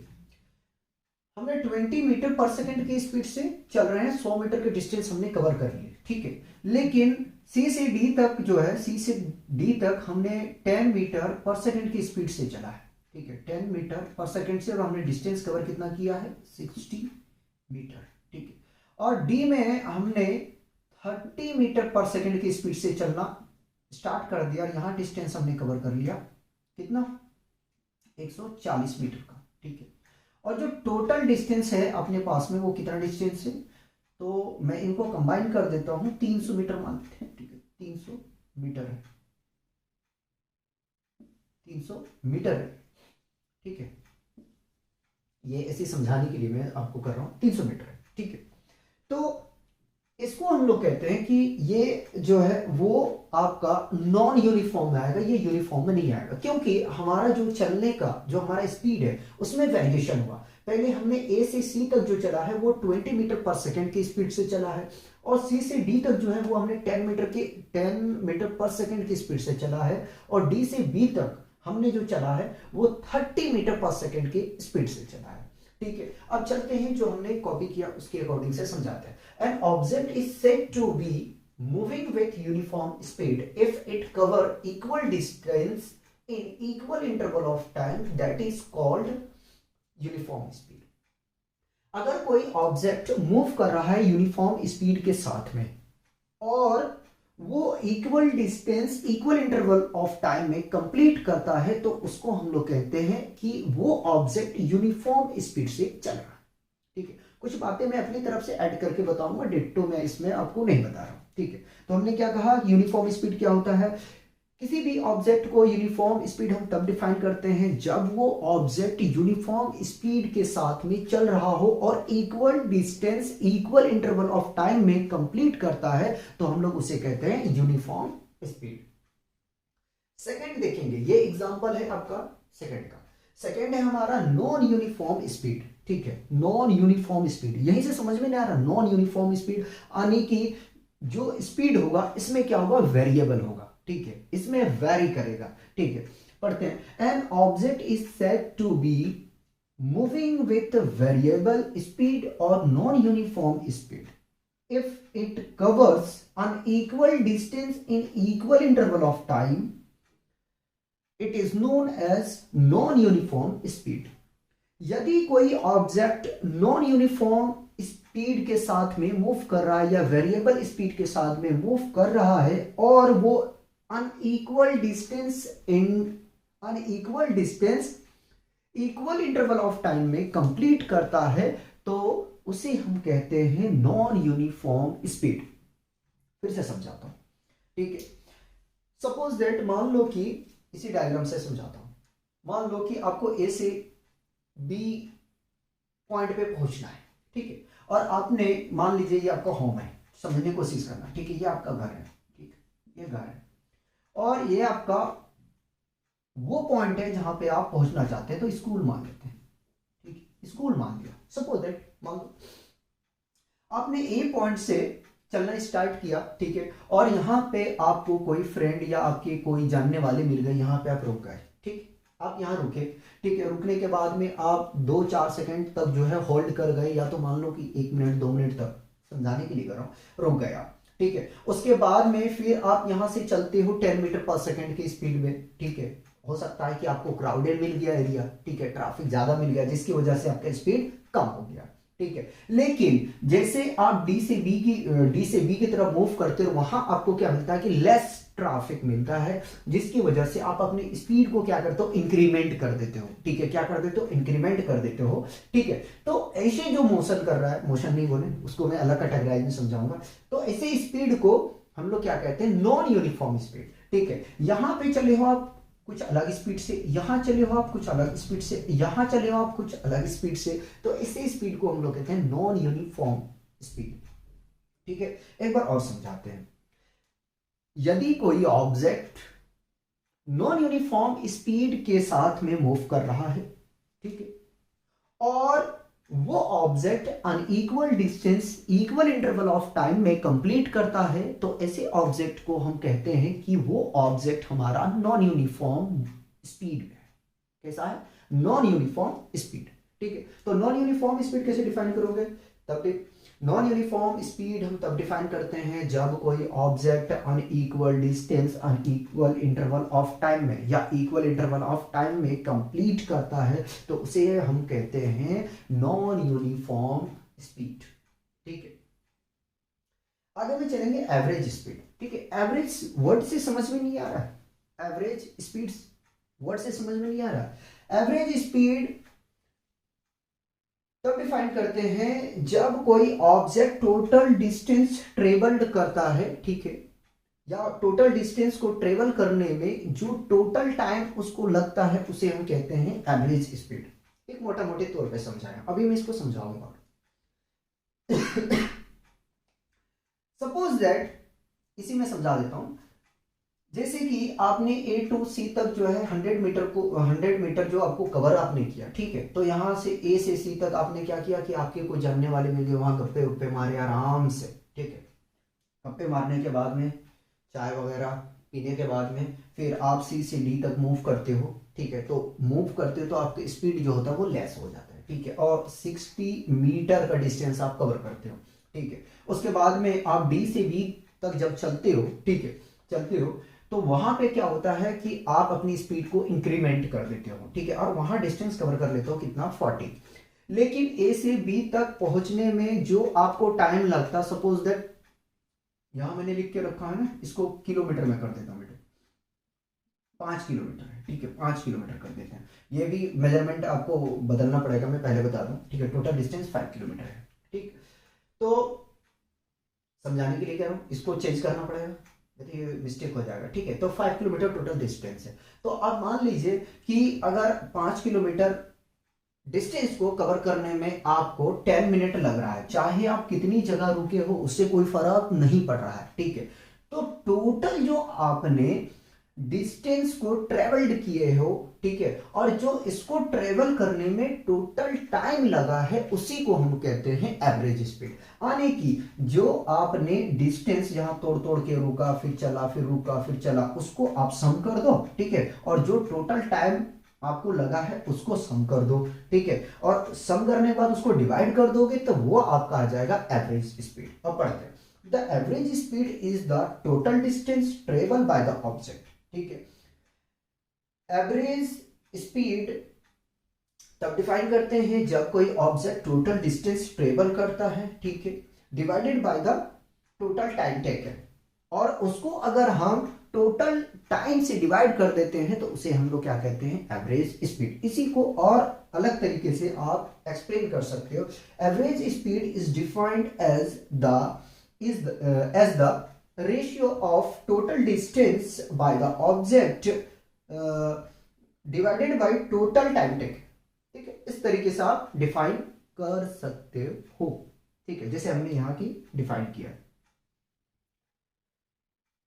हमने 20 मीटर पर सेकंड की स्पीड से चल रहे हैं, 100 मीटर के डिस्टेंस हमने कवर कर लिए। ठीक है, लेकिन सी से डी तक जो है, सी से डी तक हमने 10 मीटर पर सेकंड की स्पीड से चला है। ठीक है, 10 मीटर पर सेकंड से, और हमने डिस्टेंस कवर कितना किया है? 60 मीटर। ठीक है, और डी में हमने 30 मीटर पर सेकंड की स्पीड से चलना स्टार्ट कर दिया, और यहां डिस्टेंस हमने कवर कर लिया कितना? 140 मीटर का। ठीक है, और जो टोटल डिस्टेंस है अपने पास में वो कितना डिस्टेंस है? तो मैं इनको कंबाइन कर देता हूं, 300 मीटर मानते हैं। ठीक है, 300 मीटर है, 300 मीटर है। ठीक है, ये ऐसे समझाने के लिए मैं आपको कर रहा हूं, 300 मीटर है। ठीक है, तो इसको हम लोग कहते हैं कि ये जो है वो आपका नॉन यूनिफॉर्म में आएगा, ये यूनिफॉर्म में नहीं आएगा, क्योंकि हमारा जो चलने का जो हमारा स्पीड है उसमें वेरिएशन हुआ। पहले हमने ए से सी तक जो चला है वो 20 मीटर पर सेकंड की स्पीड से चला है, और सी से डी तक जो है वो हमने 10 मीटर पर सेकंड की स्पीड से चला है, और डी से बी तक हमने जो चला है वो 30 मीटर पर सेकंड की स्पीड से चला है। ठीक है, अब चलते हैं जो हमने कॉपी किया उसके अकॉर्डिंग से समझाते हैं। An object is said to be moving with uniform speed if it cover equal distance in equal interval of time, that is called uniform speed. अगर कोई ऑब्जेक्ट मूव कर रहा है यूनिफॉर्म स्पीड के साथ में, और वो equal distance, equal interval of time में कंप्लीट करता है, तो उसको हम लोग कहते हैं कि वो ऑब्जेक्ट यूनिफॉर्म स्पीड से चल रहा है। ठीक है, कुछ बातें मैं अपनी तरफ से ऐड करके बताऊंगा, डिट्टो मैं इसमें आपको नहीं बता रहा हूं। ठीक है, तो हमने क्या कहा, यूनिफॉर्म स्पीड क्या होता है? किसी भी ऑब्जेक्ट को यूनिफॉर्म स्पीड हम तब डिफाइन करते हैं जब वो ऑब्जेक्ट यूनिफॉर्म स्पीड के साथ में चल रहा हो और equal distance, equal interval of time में कंप्लीट करता है, तो हम लोग उसे कहते हैं यूनिफॉर्म स्पीड। सेकंड देखेंगे, ये एग्जांपल है आपका सेकंड का। सेकंड है हमारा नॉन यूनिफॉर्म स्पीड। ठीक है, नॉन यूनिफॉर्म स्पीड, यहीं से समझ में नहीं आ रहा, नॉन यूनिफॉर्म स्पीड यानी कि जो स्पीड होगा इसमें क्या होगा? वेरिएबल होगा। ठीक है, इसमें वेरी करेगा। ठीक है, पढ़ते हैं। An object is said to be moving with variable speed और non uniform speed. if it covers unequal distance in equal interval of time, it is known as non-uniform speed. यदि कोई ऑब्जेक्ट नॉन यूनिफॉर्म स्पीड के साथ में move कर रहा है या वेरिएबल स्पीड के साथ में मूव कर रहा है और वो unequal distance equal interval of time में कंप्लीट करता है, तो उसे हम कहते हैं नॉन यूनिफॉर्म स्पीड। फिर से समझाता हूं, ठीक है। सपोज दैट, मान लो कि इसी डायग्राम से समझाता हूं। मान लो कि आपको ए से बी पॉइंट पे पहुंचना है, ठीक है, और आपने मान लीजिए ये आपका होम है, समझने की कोशिश करना, ठीक है। ये आपका घर है, ठीक है, ये घर है, और ये आपका वो पॉइंट है जहां पे आप पहुंचना चाहते हैं। तो स्कूल मान लेते हैं, ठीक है, स्कूल मान लिया। सपोज दैट, मान लो आपने ए पॉइंट से चलना स्टार्ट किया, ठीक है, और यहां पे आपको कोई फ्रेंड या आपके कोई जानने वाले मिल गए, यहां पे आप रुक गए, ठीक, आप यहां रुके, ठीक है। रुकने के बाद में आप 2-4 सेकंड तक जो है होल्ड कर गए, या तो मान लो कि 1 मिनट 2 मिनट तक, समझाने के लिए कर रहा हूं, रुक गए आप, ठीक है। उसके बाद में फिर आप यहां से चलते हो 10 मीटर पर सेकंड की स्पीड में, ठीक है। हो सकता है कि आपको क्राउडेड मिल गया एरिया, ठीक है, ट्रैफिक ज्यादा मिल गया, जिसकी वजह से आपका स्पीड कम हो गया, ठीक है। लेकिन जैसे आप डी से बी की तरफ मूव करते हो, वहां आपको क्या मिलता है कि लेस ट्रैफिक मिलता है, जिसकी वजह से आप अपनी स्पीड को क्या करते हो, इंक्रीमेंट कर देते हो, ठीक है। क्या कर देते हो, इंक्रीमेंट कर देते हो, ठीक है। तो ऐसे जो मोशन कर रहा है, मोशन नहीं बोले उसको, मैं अलग कैटेगराइज में समझाऊंगा। तो ऐसे स्पीड को हम लोग क्या कहते हैं, नॉन यूनिफॉर्म स्पीड, ठीक है। यहां पे चले हो आप कुछ अलग स्पीड से, यहां चले हो आप कुछ अलग स्पीड से, यहां चले हो आप कुछ अलग स्पीड से, तो इसी स्पीड को हम लोग कहते हैं नॉन यूनिफॉर्म स्पीड, ठीक है। एक बार और समझाते हैं। यदि कोई ऑब्जेक्ट नॉन यूनिफॉर्म स्पीड के साथ में मूव कर रहा है, ठीक है, और वो object unequal distance equal interval of time में कंप्लीट करता है, तो ऐसे ऑब्जेक्ट को हम कहते हैं कि वो ऑब्जेक्ट हमारा नॉन यूनिफॉर्म स्पीड में है। कैसा है, नॉन यूनिफॉर्म स्पीड, ठीक है। तो नॉन यूनिफॉर्म स्पीड कैसे डिफाइन करोगे, तब नॉन यूनिफॉर्म स्पीड हम तब डिफाइन करते हैं जब कोई object unequal distance unequal interval of time में या इक्वल इंटरवल ऑफ टाइम में कंप्लीट करता है, तो उसे हम कहते हैं नॉन यूनिफॉर्म स्पीड, ठीक है। आगे में चलेंगे एवरेज स्पीड, ठीक है। एवरेज वर्ड से समझ में नहीं आ रहा है, एवरेज स्पीड वर्ड से समझ में नहीं आ रहा। एवरेज स्पीड तब डिफाइन करते हैं जब कोई ऑब्जेक्ट टोटल डिस्टेंस ट्रेवल्ड करता है, ठीक है, या टोटल डिस्टेंस को ट्रेवल करने में जो टोटल टाइम उसको लगता है, उसे हम कहते हैं एवरेज स्पीड। एक मोटा मोटे तौर पे समझाया, अभी मैं इसको समझाऊंगा। सपोज दैट, इसी में समझा देता हूं। जैसे कि आपने ए टू सी तक जो है 100 मीटर जो आपको कवर आपने किया, ठीक है। तो यहां से ए से सी तक आपने क्या किया कि आपके कोई जानने वाले मिल गए, वहां गप्पे उप्पे मारे आराम से, ठीक है। गप्पे मारने के बाद में चाय वगैरह पीने के बाद में फिर आप सी से डी तक मूव करते हो, ठीक है। तो मूव करते हो तो आपकी स्पीड जो होता है वो लेस हो जाता है, ठीक है, और 60 मीटर का डिस्टेंस आप कवर करते हो, ठीक है। उसके बाद में आप डी से बी तक जब चलते हो, ठीक है, चलते हो, तो वहां पे क्या होता है कि आप अपनी स्पीड को इंक्रीमेंट कर देते हो, ठीक है, और वहां डिस्टेंस कवर कर लेते हो कितना, 40। लेकिन ए से बी तक पहुंचने में जो आपको टाइम लगता, सपोज दैट यहां मैंने लिख के रखा है ना, इसको किलोमीटर में कर देता हूं बेटे, 5 किलोमीटर है, ठीक है, 5 किलोमीटर कर देते हैं। ये भी मेजरमेंट आपको बदलना पड़ेगा, मैं पहले बता दूं, ठीक है। टोटल डिस्टेंस 5 किलोमीटर है, ठीक। तो समझाने के लिए कह रहा हूं, इसको चेंज करना पड़ेगा, देखिए मिस्टेक हो जाएगा, ठीक है। तो 5 किलोमीटर टोटल डिस्टेंस है। तो अब मान लीजिए कि अगर 5 किलोमीटर डिस्टेंस को कवर करने में आपको 10 मिनट लग रहा है, चाहे आप कितनी जगह रुके हो उससे कोई फर्क नहीं पड़ रहा है, ठीक है। तो टोटल जो आपने डिस्टेंस को ट्रेवल्ड किए हो, ठीक है, और जो इसको ट्रेवल करने में टोटल टाइम लगा है, उसी को हम कहते हैं एवरेज स्पीड। यानी कि जो आपने डिस्टेंस जहां तोड़ तोड़ के रुका, फिर चला, फिर रुका, फिर चला, उसको आप सम कर दो, ठीक है, और जो टोटल टाइम आपको लगा है उसको सम कर दो, ठीक है, और सम करने के बाद उसको डिवाइड कर दोगे तो वो आपका आ जाएगा एवरेज स्पीड। अब पढ़ते हैं। The average speed is the total distance travel by the object, ठीक है। एवरेज स्पीड तब डिफाइन करते हैं जब कोई ऑब्जेक्ट टोटल डिस्टेंस ट्रेवल करता है, ठीक है, divided by the total time taken, और उसको अगर हम टोटल टाइम से डिवाइड कर देते हैं तो उसे हम लोग क्या कहते हैं, एवरेज स्पीड। इसी को और अलग तरीके से आप एक्सप्लेन कर सकते हो। Average speed is defined as the ratio of total distance by the object divided by total time taken, ठीक है। इस तरीके से आप डिफाइन कर सकते हो, ठीक है, जैसे हमने यहां की डिफाइन किया,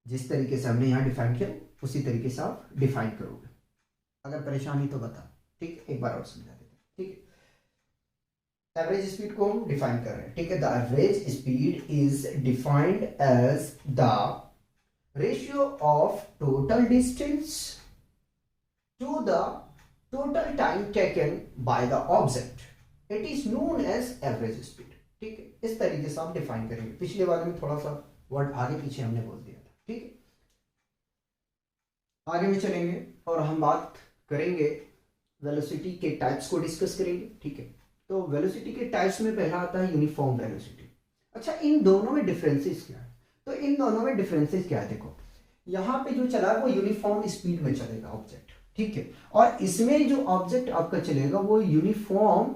जिस तरीके से हमने यहां डिफाइन किया उसी तरीके से आप डिफाइन करोगे। अगर परेशानी तो बता, ठीक है, एक बार और समझा देते हैं, ठीक है। एवरेज स्पीड को हम डिफाइन कर रहे हैं, ठीक है। The average speed is defined as the ratio of total distance to the total time taken by the object, it is known as average speed, ठीक है। इस तरीके से आप डिफाइन करेंगे। पिछले वाले में थोड़ा सा वर्ड आगे पीछे हमने बोल दिया था, ठीक है। आगे में चलेंगे और हम बात करेंगे वेलोसिटी के टाइप्स को डिस्कस करेंगे, ठीक है। तो वेलोसिटी के टाइप्स में पहला आता है यूनिफॉर्म वेलोसिटी। अच्छा, इन दोनों में डिफरेंसेस क्या है? तो इन दोनों में डिफरेंसेस क्या है, देखो यहाँ पे जो चला वो यूनिफॉर्म स्पीड में चलेगा ऑब्जेक्ट, ठीक है, और इसमें जो ऑब्जेक्ट आपका चलेगा वो यूनिफॉर्म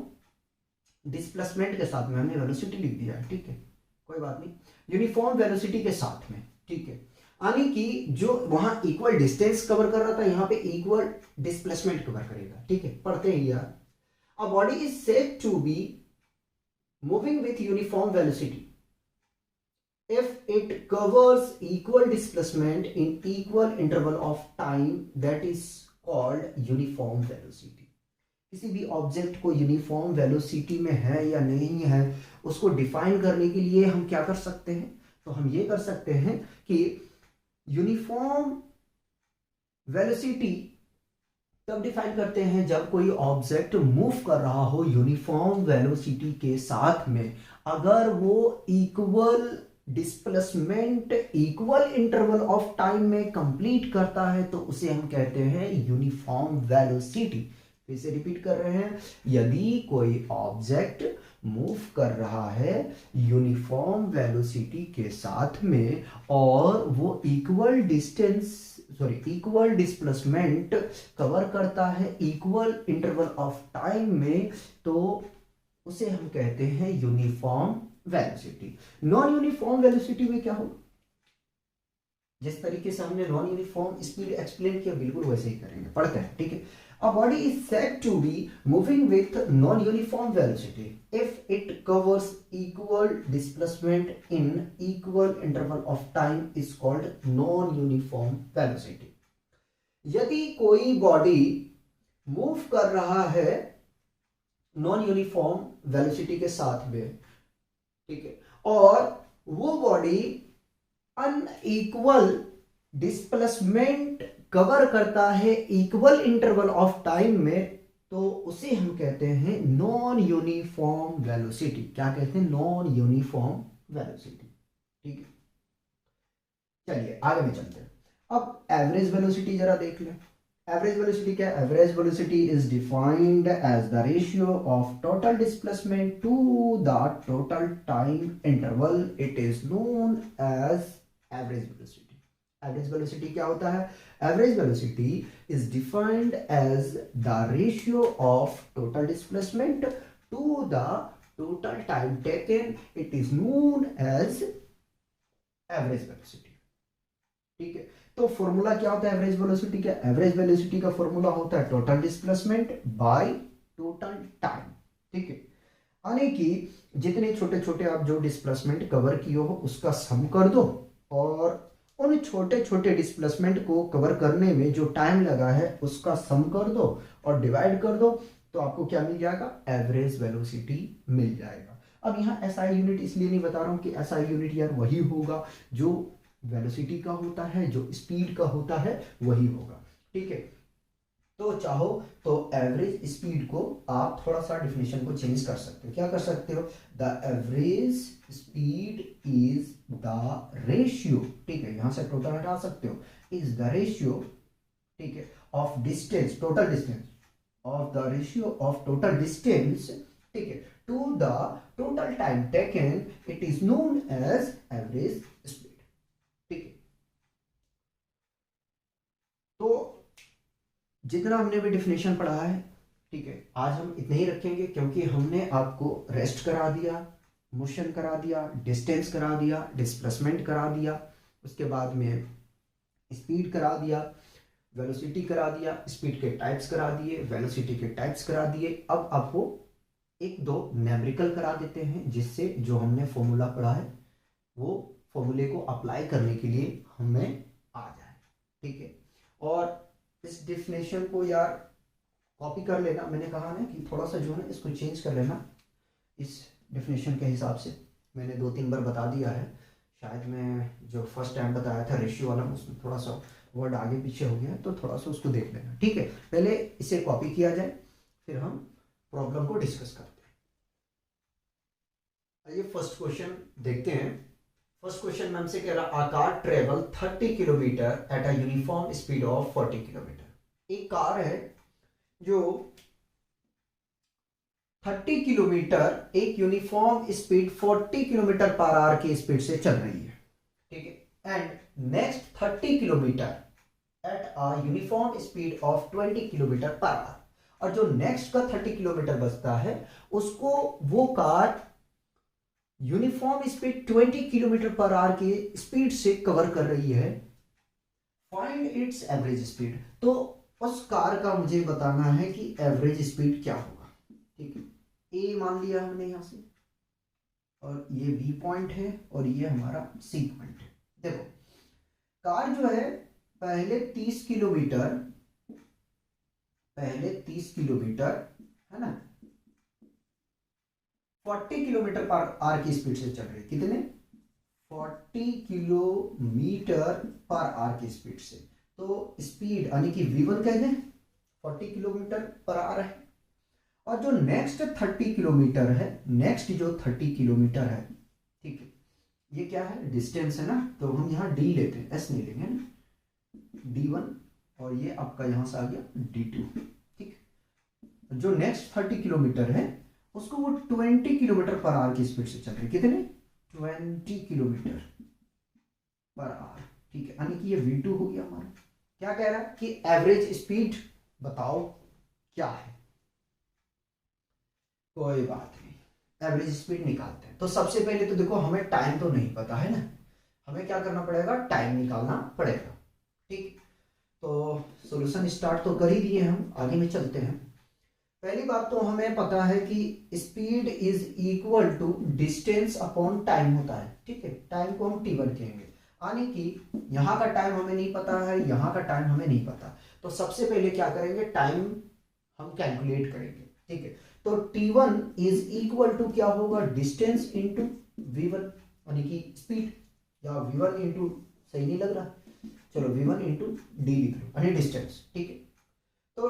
डिस्प्लेसमेंट के साथ में, हमने वेलोसिटी लिख दिया है, ठीक है, कोई बात नहीं, यूनिफॉर्म वेलोसिटी के साथ में, ठीक है। यानी कि जो वहां इक्वल डिस्टेंस कवर कर रहा था यहाँ पे इक्वल डिस्प्लेसमेंट कवर करेगा, ठीक है। पढ़ते हैं यार। A body is said to be moving with uniform velocity if it covers equal displacement in equal interval of time, that is called uniform velocity। किसी भी ऑब्जेक्ट को यूनिफॉर्म वेलोसिटी में है या नहीं है उसको डिफाइन करने के लिए हम क्या कर सकते हैं, तो हम ये कर सकते हैं कि यूनिफॉर्म वेलोसिटी तब डिफाइन करते हैं जब कोई ऑब्जेक्ट मूव कर रहा हो यूनिफॉर्म वेलोसिटी के साथ में, अगर वो equal displacement equal interval of time में कंप्लीट करता है तो उसे हम कहते हैं यूनिफॉर्म वेलोसिटी। फिर से रिपीट कर रहे हैं, यदि कोई ऑब्जेक्ट मूव कर रहा है यूनिफॉर्म वेलोसिटी के साथ में और वो इक्वल डिस्प्लेसमेंट कवर करता है इक्वल इंटरवल ऑफ टाइम में, तो उसे हम कहते हैं uniform velocity. Non uniform velocity में क्या होगा, जिस तरीके से हमने नॉन यूनिफॉर्म स्पीड एक्सप्लेन किया बिल्कुल वैसे ही करेंगे। पढ़ते हैं, ठीक है। A body is said to be moving with non-uniform velocity if it covers equal displacement in equal interval of time is called non-uniform velocity। यदि कोई बॉडी मूव कर रहा है नॉन यूनिफॉर्म वेलोसिटी के साथ में, ठीक है, और वो बॉडी अनइक्वल डिस्प्लेसमेंट कवर करता है इक्वल इंटरवल ऑफ टाइम में, तो उसे हम कहते हैं नॉन यूनिफॉर्म वेलोसिटी। क्या कहते हैं, नॉन यूनिफॉर्म वेलोसिटी, ठीक है। चलिए आगे में चलते हैं। अब एवरेज वेलोसिटी जरा देख लें। एवरेज वेलोसिटी क्या है? Average velocity is defined as the ratio of total displacement to the total time interval, it is known as average velocity. Average velocity क्या होता है? Average velocity is defined as the ratio of total displacement to the total time taken, it is known as average velocity, ठीक है। तो formula क्या होता है average velocity का? एवरेज वेलोसिटी का फॉर्मूला होता है total displacement bye total time, ठीक है। यानी कि जितने छोटे छोटे आप जो डिस्प्लेसमेंट कवर किए हो उसका सम कर दो और उन छोटे छोटे डिस्प्लेसमेंट को कवर करने में जो टाइम लगा है उसका सम कर दो और डिवाइड कर दो, तो आपको क्या मिल जाएगा? एवरेज वेलोसिटी मिल जाएगा। अब यहाँ एसआई यूनिट इसलिए नहीं बता रहा हूं कि एसआई यूनिट यार वही होगा जो वेलोसिटी का होता है, जो स्पीड का होता है वही होगा, ठीक है। तो चाहो तो एवरेज स्पीड को आप थोड़ा सा डिफिनेशन को चेंज कर सकते हो। क्या कर सकते हो? The average speed is the ratio, ठीक है, यहां से टोटल हटा सकते हो, इज द रेशियो, ठीक है, of distance, total distance, of the ratio of total distance, ठीक है, to the total time taken, it is known as average speed, ठीक है। तो जितना हमने भी डिफिनेशन पढ़ा है, ठीक है, आज हम इतने ही रखेंगे, क्योंकि हमने आपको रेस्ट करा दिया, मोशन करा दिया, डिस्टेंस करा दिया, डिस्प्लेसमेंट करा दिया, उसके बाद में स्पीड करा दिया, वेलोसिटी करा दिया, स्पीड के टाइप्स करा दिए, वेलोसिटी के टाइप्स करा दिए। अब आपको एक दो न्यूमेरिकल करा देते हैं, जिससे जो हमने फॉर्मूला पढ़ा है वो फॉर्मूले को अप्लाई करने के लिए हमें आ जाए, ठीक है। और इस डिफिनेशन को यार कॉपी कर लेना, मैंने कहा ना कि थोड़ा सा जो है इसको चेंज कर लेना इस डिफिनेशन के हिसाब से। मैंने 2-3 बार बता दिया है, शायद मैं जो फर्स्ट टाइम बताया था रेशियो वाला, उसमें थोड़ा सा वर्ड आगे पीछे हो गया, तो थोड़ा सा उसको देख लेना, ठीक है। पहले इसे कॉपी किया जाए, फिर हम प्रॉब्लम को डिस्कस करते हैं। आइए फर्स्ट क्वेश्चन देखते हैं। फर्स्ट क्वेश्चन में हमसे कह रहा, a car travel 30 kilometre at a uniform speed of 40 kilometre. एक कार है जो 30 किलोमीटर एक uniform speed 40 kilometre per hour की स्पीड से चल रही है, ठीक है, and next 30 kilometre at a uniform speed of 20 kilometre per hour. और जो नेक्स्ट का 30 किलोमीटर बचता है उसको वो car uniform speed 20 kilometre per hour की स्पीड से कवर कर रही है। Find its average speed. तो उस कार का मुझे बताना है कि एवरेज स्पीड क्या होगा, ठीक है। ए मान लिया हमने यहां से, और ये बी पॉइंट है, और ये हमारा सी पॉइंट है। देखो कार जो है पहले 30 किलोमीटर, है ना, 40 किलोमीटर पर आवर की स्पीड से चल रही है। कितने? 40 किलोमीटर पर आवर की स्पीड से। तो स्पीड यानी कि v1 कह दें 40 किलोमीटर पर आवर है। और जो नेक्स्ट 30 किलोमीटर है, नेक्स्ट जो 30 किलोमीटर है, ठीक है, ये क्या है? डिस्टेंस है ना, तो हम यहाँ डी लेते हैं, एस नहीं लेंगे ना, d1, और ये आपका यहां से आ गया d2, ठीक। जो नेक्स्ट 30 किलोमीटर है उसको वो 20 किलोमीटर पर आवर की स्पीड से चल रही है। कितने? 20 किलोमीटर पर आवर, ठीक है, यानी कि ये v2 हो गया हमारा। क्या कह रहा है कि एवरेज स्पीड बताओ क्या है। कोई बात नहीं, एवरेज स्पीड निकालते हैं। तो सबसे पहले तो देखो हमें टाइम तो नहीं पता है ना, हमें क्या करना पड़ेगा? टाइम निकालना पड़ेगा, ठीक। तो सॉल्यूशन स्टार्ट तो कर ही दिए हम, आगे में चलते हैं। पहली बात तो हमें पता है कि speed is equal to distance upon time होता है, ठीक है। टाइम को हम t1 कहेंगे, यानी कि यहाँ का टाइम हमें नहीं पता है, यहाँ का टाइम हमें नहीं पता। तो सबसे पहले क्या करेंगे? टाइम हम कैलकुलेट करेंगे, ठीक है। तो t1 इज इक्वल टू क्या होगा? डिस्टेंस इंटू v1, यानी कि स्पीड, या v1 इंटू, सही नहीं लग रहा, चलो v1 इंटू डी लिख लो, यानी डिस्टेंस, ठीक है। तो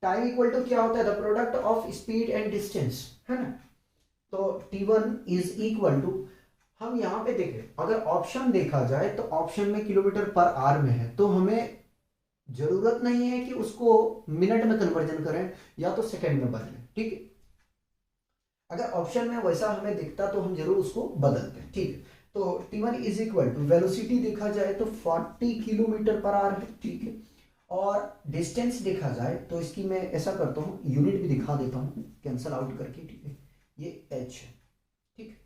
टाइम इक्वल टू क्या होता है? The product of speed and distance, है ना। तो t1 इज इक्वल टू, हम यहां पे देखें, अगर ऑप्शन देखा जाए तो ऑप्शन में किलोमीटर पर आवर में है, तो हमें जरूरत नहीं है कि उसको मिनट में कन्वर्जन करें या तो सेकंड में बदलें, ठीक है। अगर ऑप्शन में वैसा हमें दिखता तो हम जरूर उसको बदलते हैं, ठीक है। तो t1 is equal to, velocity देखा जाए तो 40 किलोमीटर पर आवर है, ठीक है। और डिस्टेंस देखा जाए तो इसकी मैं ऐसा करता हूँ, यूनिट भी दिखा देता हूँ कैंसल आउट करके, ठीक है, ये h है, ठीक।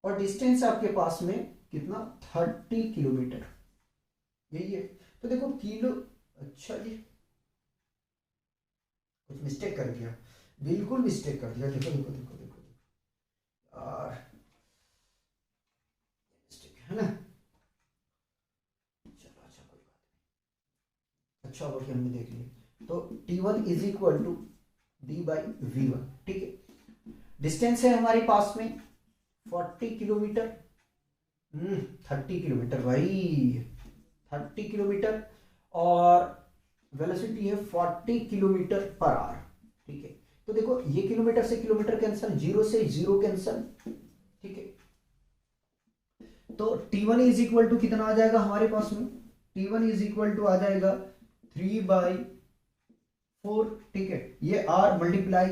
और डिस्टेंस आपके पास में कितना? 30 किलोमीटर, यही है। तो देखो किलो, अच्छा जी कुछ मिस्टेक कर दिया, बिल्कुल मिस्टेक कर दिया, देखो देखो देखो देखो, और मिस्टेक है ना, चलो अच्छा कोई बात नहीं, अच्छा हुआ कि हमने देख लिया। तो t1 is equal to D by v1, ठीक है। डिस्टेंस है हमारे पास में 40 किलोमीटर, 30 किलोमीटर भाई, 30 किलोमीटर, और वेलोसिटी है 40 किलोमीटर पर आवर, ठीक है। तो देखो ये किलोमीटर से किलोमीटर कैंसल, जीरो से जीरो कैंसल, ठीक है। तो T1 इज इक्वल टू कितना आ जाएगा हमारे पास में, T1 इज इक्वल टू आ जाएगा 3/4, ठीक है। ये R मल्टीप्लाई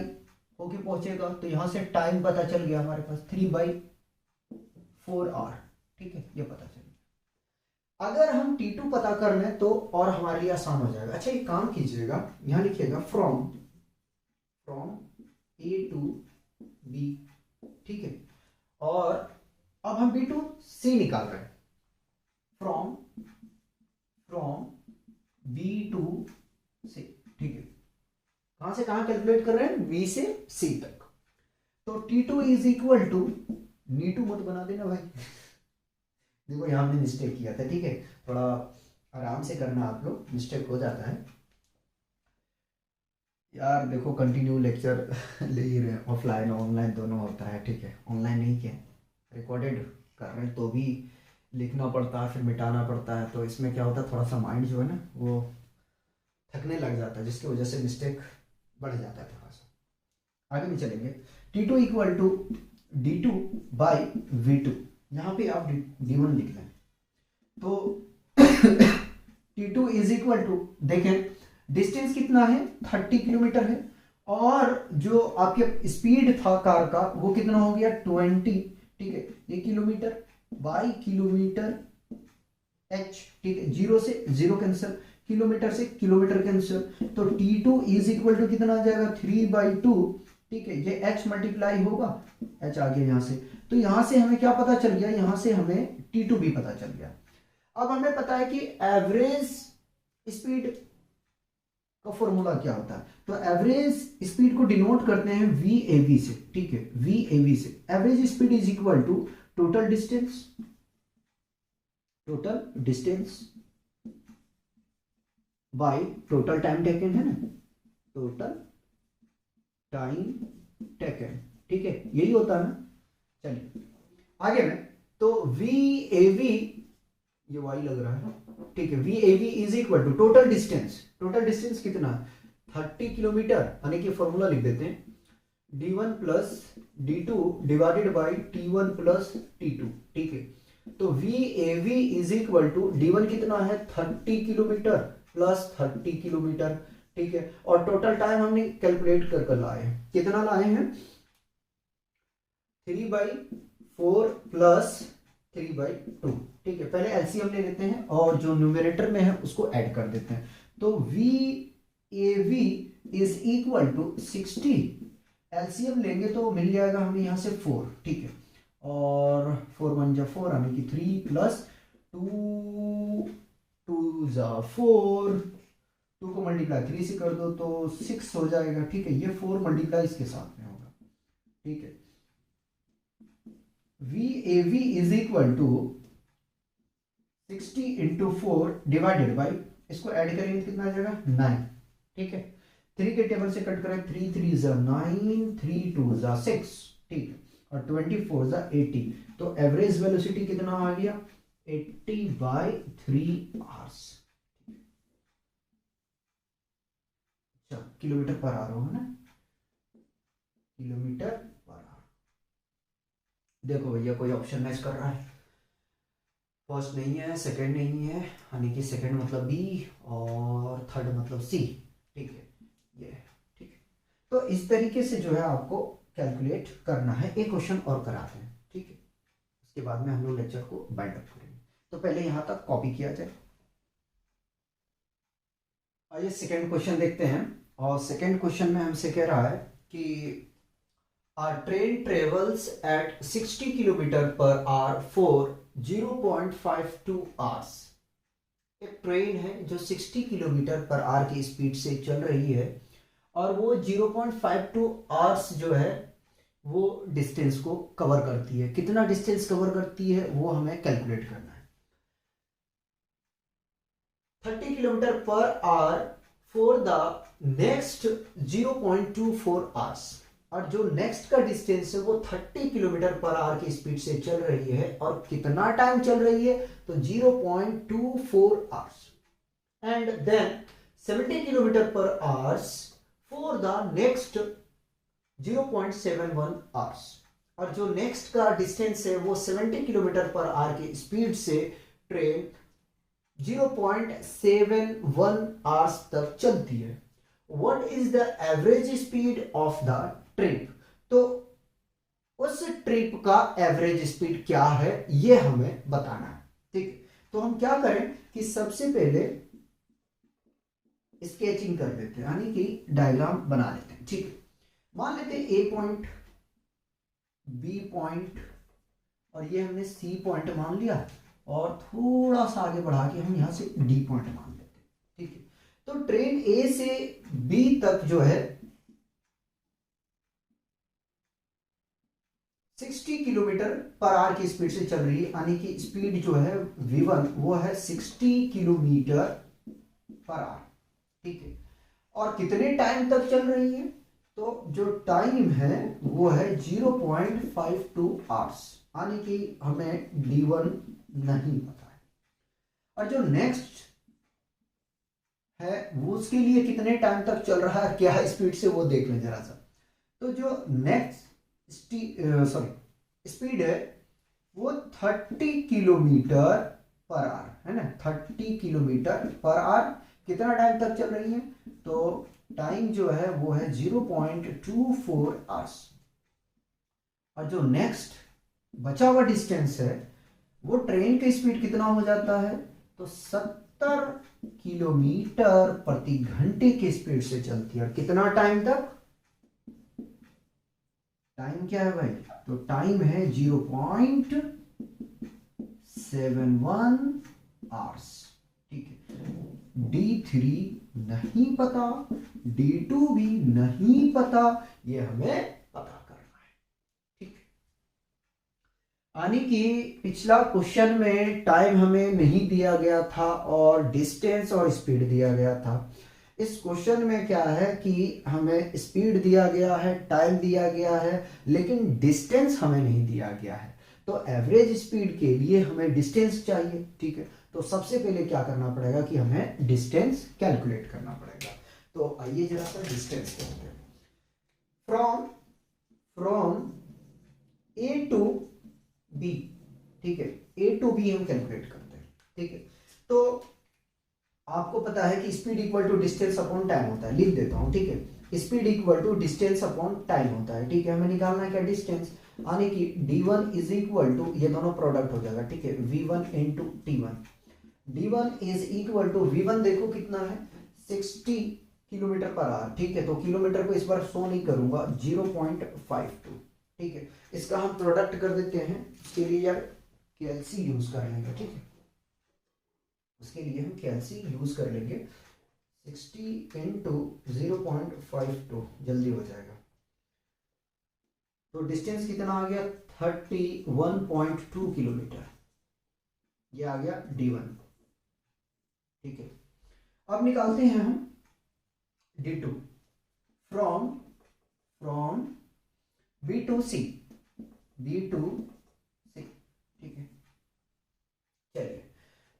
होके पहुंचेगा, तो यहां से टाइम पता चल गया हमारे पास 3/4R, ठीक है, ये पता चल गया। अगर हम T2 पता कर लें तो और हमारे लिए आसान हो जाएगा। अच्छा एक काम कीजिएगा, यहां लिखिएगा फ्रॉम A टू B, ठीक है। और अब हम B टू C निकाल रहे हैं, फ्रॉम B टू C, ठीक है। कहां से कहां कैलकुलेट कर रहे हैं, B से C तक। तो T2 is equal to, Neetu मत बना देना भाई देखो यहां हमने मिस्टेक किया था, ठीक है। थोड़ा आराम से करना आप लोग, मिस्टेक हो जाता है यार। देखो कंटिन्यू लेक्चर ले ही रहे हैं, ऑफलाइन ऑनलाइन दोनों होता है, ठीक है। ऑनलाइन नहीं किया, रिकॉर्डेड कर रहे हैं तो भी लिखना पड़ता है, फिर मिटाना पड़ता है, तो इसमें क्या होता है थोड़ा सा माइंड जो है ना वो थकने लग जाता है, जिसकी वजह से मिस्टेक बढ़ जाता है थोड़ा सा। आगे भी चलेंगे। T2 इक्वल टू D2/V2, यहाँ पे आप D1 लिख लें। तो T2 इज इक्वल टू, देखें डिस्टेंस कितना है 30 किलोमीटर है, और जो आपके स्पीड था कार का वो कितना हो गया 20, ठीक है। ये किलोमीटर बाई किलोमीटर h, ठीक है। जीरो से जीरो कैंसिल, किलोमीटर से किलोमीटर कैंसिल, तो T2 इज इक्वल टू कितना आ जाएगा 3/2, ठीक है। ये h मल्टीप्लाई होगा, h आ गया यहां से, तो यहां से हमें क्या पता चल गया, यहां से हमें T2 भी पता चल गया। अब हमें पता है कि एवरेज स्पीड का फॉर्मूला क्या होता है, तो एवरेज स्पीड को डिनोट करते हैं VAV से, ठीक है। VAV से average speed is equal to total distance by total time taken, है ना, टोटल टाइम टेकन, ठीक है, यही होता है ना। चलिए आगे में, तो VAV, ये वाई लग रहा है, ठीक है। VAV is equal to total distance कितना 30 किलोमीटर, यानी कि फॉर्मूला लिख देते हैं D1 plus D2 divided by T1 plus T2, ठीक है। तो VAV is equal to D1 कितना है 30 किलोमीटर प्लस 30 किलोमीटर, ठीक है। और टोटल टाइम हमने कैलकुलेट कर लाए हैं, कितना लाए हैं 3/4 प्लस 3/2, ठीक है। पहले एलसीएम ले लेते हैं और जो न्यूमरेटर में है उसको ऐड कर देते हैं, तो VAV is equal to 60, LCM लेंगे तो मिल जाएगा हमें यहां से 4, ठीक है। और 4 1 जा 4, यानी कि 3 प्लस 2 2 जा 4, 2 को मल्टीप्लाई 3 से कर दो तो 6 हो जाएगा, ठीक है। ये 4 मल्टीप्लाई इसके साथ में होगा, ठीक है। VAV is equal to 60 into 4 divided by, इसको ऐड करेंगे कितना आ जाएगा 9, ठीक है। 3 के टेबल से कट करें, 3 3 जा 9, 3 2 जा 6, ठीक है। और 24 जा 80, तो एवरेज वेलोसिटी कितना आ गया 80/3 आवर्स, किलोमीटर पर आवर होगा ना, किलोमीटर पर आवर। देखो भैया कोई ऑप्शन मैच कर रहा है, फर्स्ट नहीं है, सेकंड नहीं है, यानी कि सेकंड मतलब बी और थर्ड मतलब सी, ठीक है, ये ठीक है। तो इस तरीके से जो है आपको कैलकुलेट करना है। एक क्वेश्चन और कराते हैं, ठीक है, उसके बाद में हम लोग लेक्चर को बाइंड अप करेंगे। तो पहले यहां तक कॉपी किया जाए। आइए सेकंड क्वेश्चन देखते हैं, और सेकंड क्वेश्चन में हमसे कह रहा है कि a train travels at 60 kilometre per hour for 0.52 hours. एक ट्रेन है जो 60 किलोमीटर पर आवर की स्पीड से चल रही है, और वो 0.52 आवर्स जो है वो डिस्टेंस को कवर करती है। कितना डिस्टेंस कवर करती है वो हमें कैलकुलेट करना है। 30 kilometre per hour for the next 0.24 hours, और जो नेक्स्ट का डिस्टेंस है वो 30 किलोमीटर पर आवर की स्पीड से चल रही है, और कितना टाइम चल रही है तो 0.24 आवर्स। एंड देन 70 किलोमीटर पर hours for the next 0.71 hours. और जो नेक्स्ट का डिस्टेंस है वो 70 किलोमीटर पर आवर की स्पीड से ट्रेन 0.71 आवर्स तक चलती है। What is the average speed of the trip? तो उस ट्रिप का एवरेज स्पीड क्या है ये हमें बताना है। ठीक है, तो हम क्या करें कि सबसे पहले स्केचिंग कर लेते हैं, यानी कि डायग्राम बना लेते हैं। ठीक है, मान लेते हैं ए पॉइंट, बी पॉइंट और ये हमने सी पॉइंट मान लिया, और थोड़ा सा आगे बढ़ा के हम यहां से डी पॉइंट मान लेते हैं। ठीक है, तो ट्रेन ए से बी तक जो है 60 किलोमीटर पर आवर की स्पीड से चल रही है, यानी कि स्पीड जो है v1 वो है 60 किलोमीटर पर आवर। ठीक है, और कितने टाइम तक चल रही है? तो जो टाइम है वो है 0.52 आवर्स, यानी कि हमें d1 नहीं पता है। और जो नेक्स्ट है वो उसके लिए कितने टाइम तक चल रहा है, क्या स्पीड से, वो देख लें जरा सा। तो जो नेक्स्ट स्पीड है वो 30 किलोमीटर पर आवर है ना, 30 किलोमीटर पर आवर। कितना टाइम तक चल रही है? तो टाइम जो है वो है 0.24 आवर्स। और जो नेक्स्ट बचा हुआ डिस्टेंस है वो ट्रेन की स्पीड कितना हो जाता है? तो 70 किलोमीटर प्रति घंटे की स्पीड से चलती है। और कितना टाइम तक? टाइम क्या है भाई? तो टाइम है 0.71 आवर्स। ठीक है, D3 नहीं पता, D2 भी नहीं पता, ये हमें पता करना है। ठीक है, यानी कि पिछला क्वेश्चन में टाइम हमें नहीं दिया गया था और डिस्टेंस और स्पीड दिया गया था। इस क्वेश्चन में क्या है कि हमें स्पीड दिया गया है, टाइम दिया गया है, लेकिन डिस्टेंस हमें नहीं दिया गया है। तो एवरेज स्पीड के लिए हमें डिस्टेंस चाहिए। ठीक है, तो सबसे पहले क्या करना पड़ेगा कि हमें डिस्टेंस कैलकुलेट करना पड़ेगा। तो आइए जरा सा डिस्टेंस करते हैं। From A to B. ठीक है, ए टू बी हम कैलकुलेट करते हैं। ठीक है, तो आपको पता है कि speed equal to distance upon time होता है। लिख देता हूं। ठीक है, speed equal to distance upon time होता है। ठीक है, हमें निकालना है क्या? डिस्टेंस, यानी कि d1 इज इक्वल टू, ये दोनों प्रोडक्ट हो जाएगा। ठीक है, v1 into t1। d1 is equal to v1 देखो कितना है, 60 किलोमीटर पर आवर। ठीक है, तो किलोमीटर को इस बार शो नहीं करूंगा, 0.52। ठीक है, इसका हम प्रोडक्ट कर देते हैं। इसके लिए यार कैलसी यूज कर लेंगे। ठीक है, उसके लिए हम कैलसी यूज कर लेंगे। 60 इंटू 0.52 जल्दी हो जाएगा। तो डिस्टेंस कितना आ गया? 31.2 किलोमीटर। ये आ गया d1। ठीक है, अब निकालते हैं हम d2। From b to c। ठीक है, चलिए,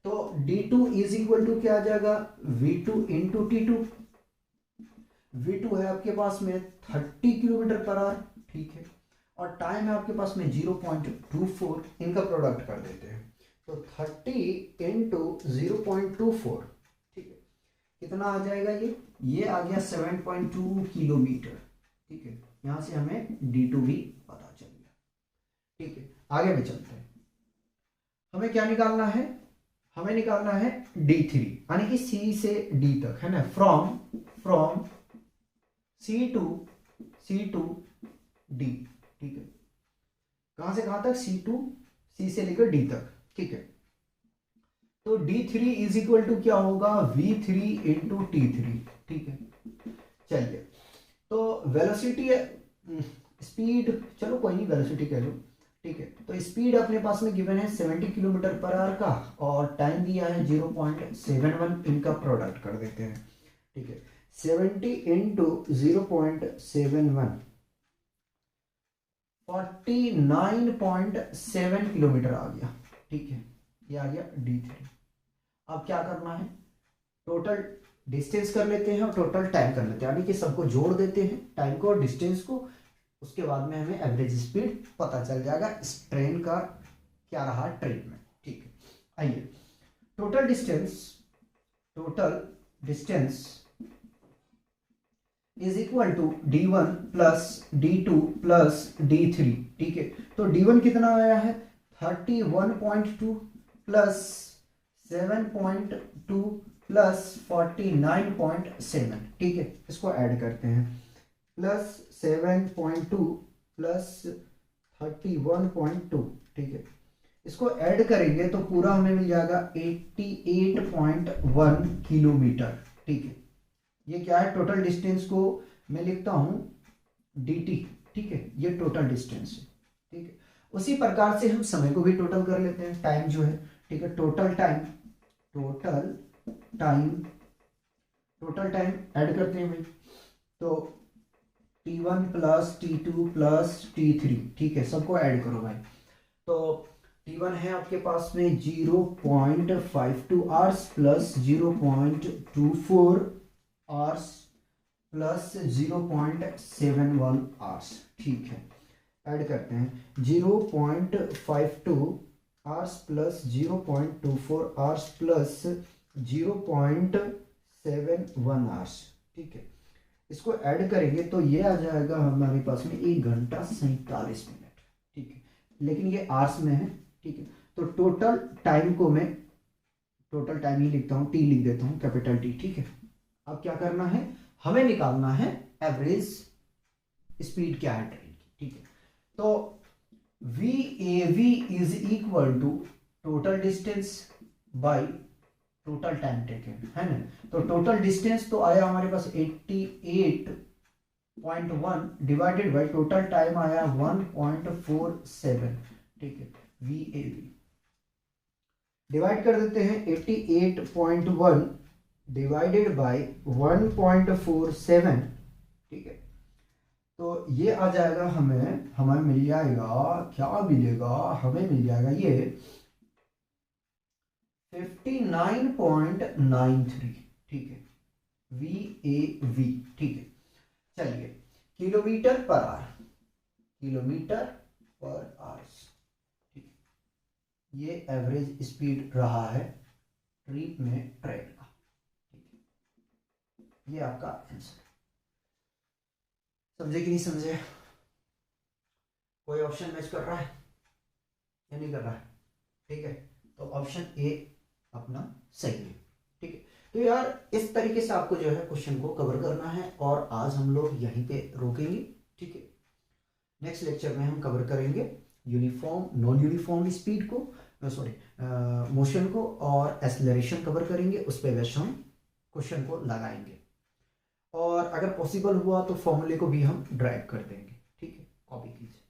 तो d2 इज इक्वल टू क्या आ जाएगा? v2 into t2। v2 है आपके पास में 30 किलोमीटर पर आवर। ठीक है, और टाइम है आपके पास में 0.24। इनका प्रोडक्ट कर देते हैं। तो 30 इंटू 0.24। ठीक है, कितना आ जाएगा? ये आ गया 7.2 किलोमीटर। ठीक है, यहां से हमें d2 भी पता चल गया। ठीक है, आगे में चलते हैं। हमें क्या निकालना है? हमें निकालना है d3, यानी कि c से d तक है ना। From c to d। ठीक है, कहां से कहां तक? c से लेकर d तक। ठीक है, तो d3 इज इक्वल टू क्या होगा? v3 into t3। ठीक है, चलिए, तो वेलोसिटी स्पीड, चलो कोई नहीं, वेलोसिटी कह लो। ठीक है, तो स्पीड अपने पास में गिवन है 70 किलोमीटर पर आवर का, और टाइम दिया है 0.71। इनका प्रोडक्ट कर देते हैं। ठीक है, 70 इंटू 0.71 49.7 किलोमीटर आ गया। ठीक है, ये आ गया d3। अब क्या करना है? टोटल डिस्टेंस कर लेते हैं और टोटल टाइम कर लेते हैं, यानी कि सबको जोड़ देते हैं, टाइम को और डिस्टेंस को। उसके बाद में हमें एवरेज स्पीड पता चल जाएगा इस ट्रेन का क्या रहा ट्रेन में। ठीक है, आइए total distance is equal to d1 plus d2 plus d3। ठीक है, तो d1 कितना आया है 31.2 प्लस 7.2 प्लस 49.7। ठीक है, इसको ऐड करते हैं, प्लस 7.2 प्लस 31.2। ठीक है, इसको ऐड करेंगे तो पूरा हमें मिल जाएगा 88.1 किलोमीटर। ठीक है, ये क्या है टोटल डिस्टेंस को मैं लिखता हूं dt। ठीक है, ये टोटल डिस्टेंस है। ठीक है, उसी प्रकार से हम समय को भी टोटल कर लेते हैं, टाइम जो है। ठीक है, टोटल टाइम ऐड करते हैं भाई, तो t1 plus t2 plus t3। ठीक है, सबको ऐड करो भाई। तो t1 है आपके पास में 0.52 hours plus 0.24 hours plus 0.71 hours. ठीक है, ऐड करते हैं 0.52 hours plus 0.24 hours plus 0.71 hours. ठीक है, इसको ऐड करेंगे तो ये आ जाएगा हमारे पास में 1 घंटा 47 मिनट। ठीक है, लेकिन ये आवर्स में है। ठीक है, तो टोटल टाइम को मैं टोटल टाइम ही लिखता हूँ, टी लिख देता हूँ, कैपिटल टी। ठीक है, अब क्या करना है, हमें निकालना है एवरेज स्पीड क्या है ट्रेन की। ठीक है, तो VAV is equal to total distance by total time taken, है ना। तो टोटल डिस्टेंस तो आया हमारे पास 88.1 डिवाइडेड बाय टोटल टाइम आया 1.47। ठीक है, VAV डिवाइड कर देते हैं 88.1 डिवाइडेड बाय 1.47। ठीक है, तो ये आ जाएगा हमें मिल जाएगा, क्या मिलेगा, हमें मिल जाएगा ये 59.93। ठीक है, VAV। ठीक है, चलिए किलोमीटर पर आवर। ठीक है, ये एवरेज स्पीड रहा है ट्रिप में ट्रेन का। ठीक है, ये आपका आंसर। समझे कि नहीं समझे? कोई ऑप्शन मैच कर रहा है या नहीं कर रहा है? ठीक है, तो ऑप्शन ए अपना सही है। ठीक है, तो यार इस तरीके से आपको जो है क्वेश्चन को कवर करना है, और आज हम लोग यहीं पे रोकेंगे। ठीक है, नेक्स्ट लेक्चर में हम कवर करेंगे यूनिफॉर्म नॉन यूनिफॉर्म स्पीड को, सॉरी मोशन को, और एक्सेलरेशन कवर करेंगे। उस पर वैसे हम क्वेश्चन को लगाएंगे, और अगर पॉसिबल हुआ तो फॉर्मूले को भी हम ड्राइव कर देंगे। ठीक है, कॉपी कीजिए।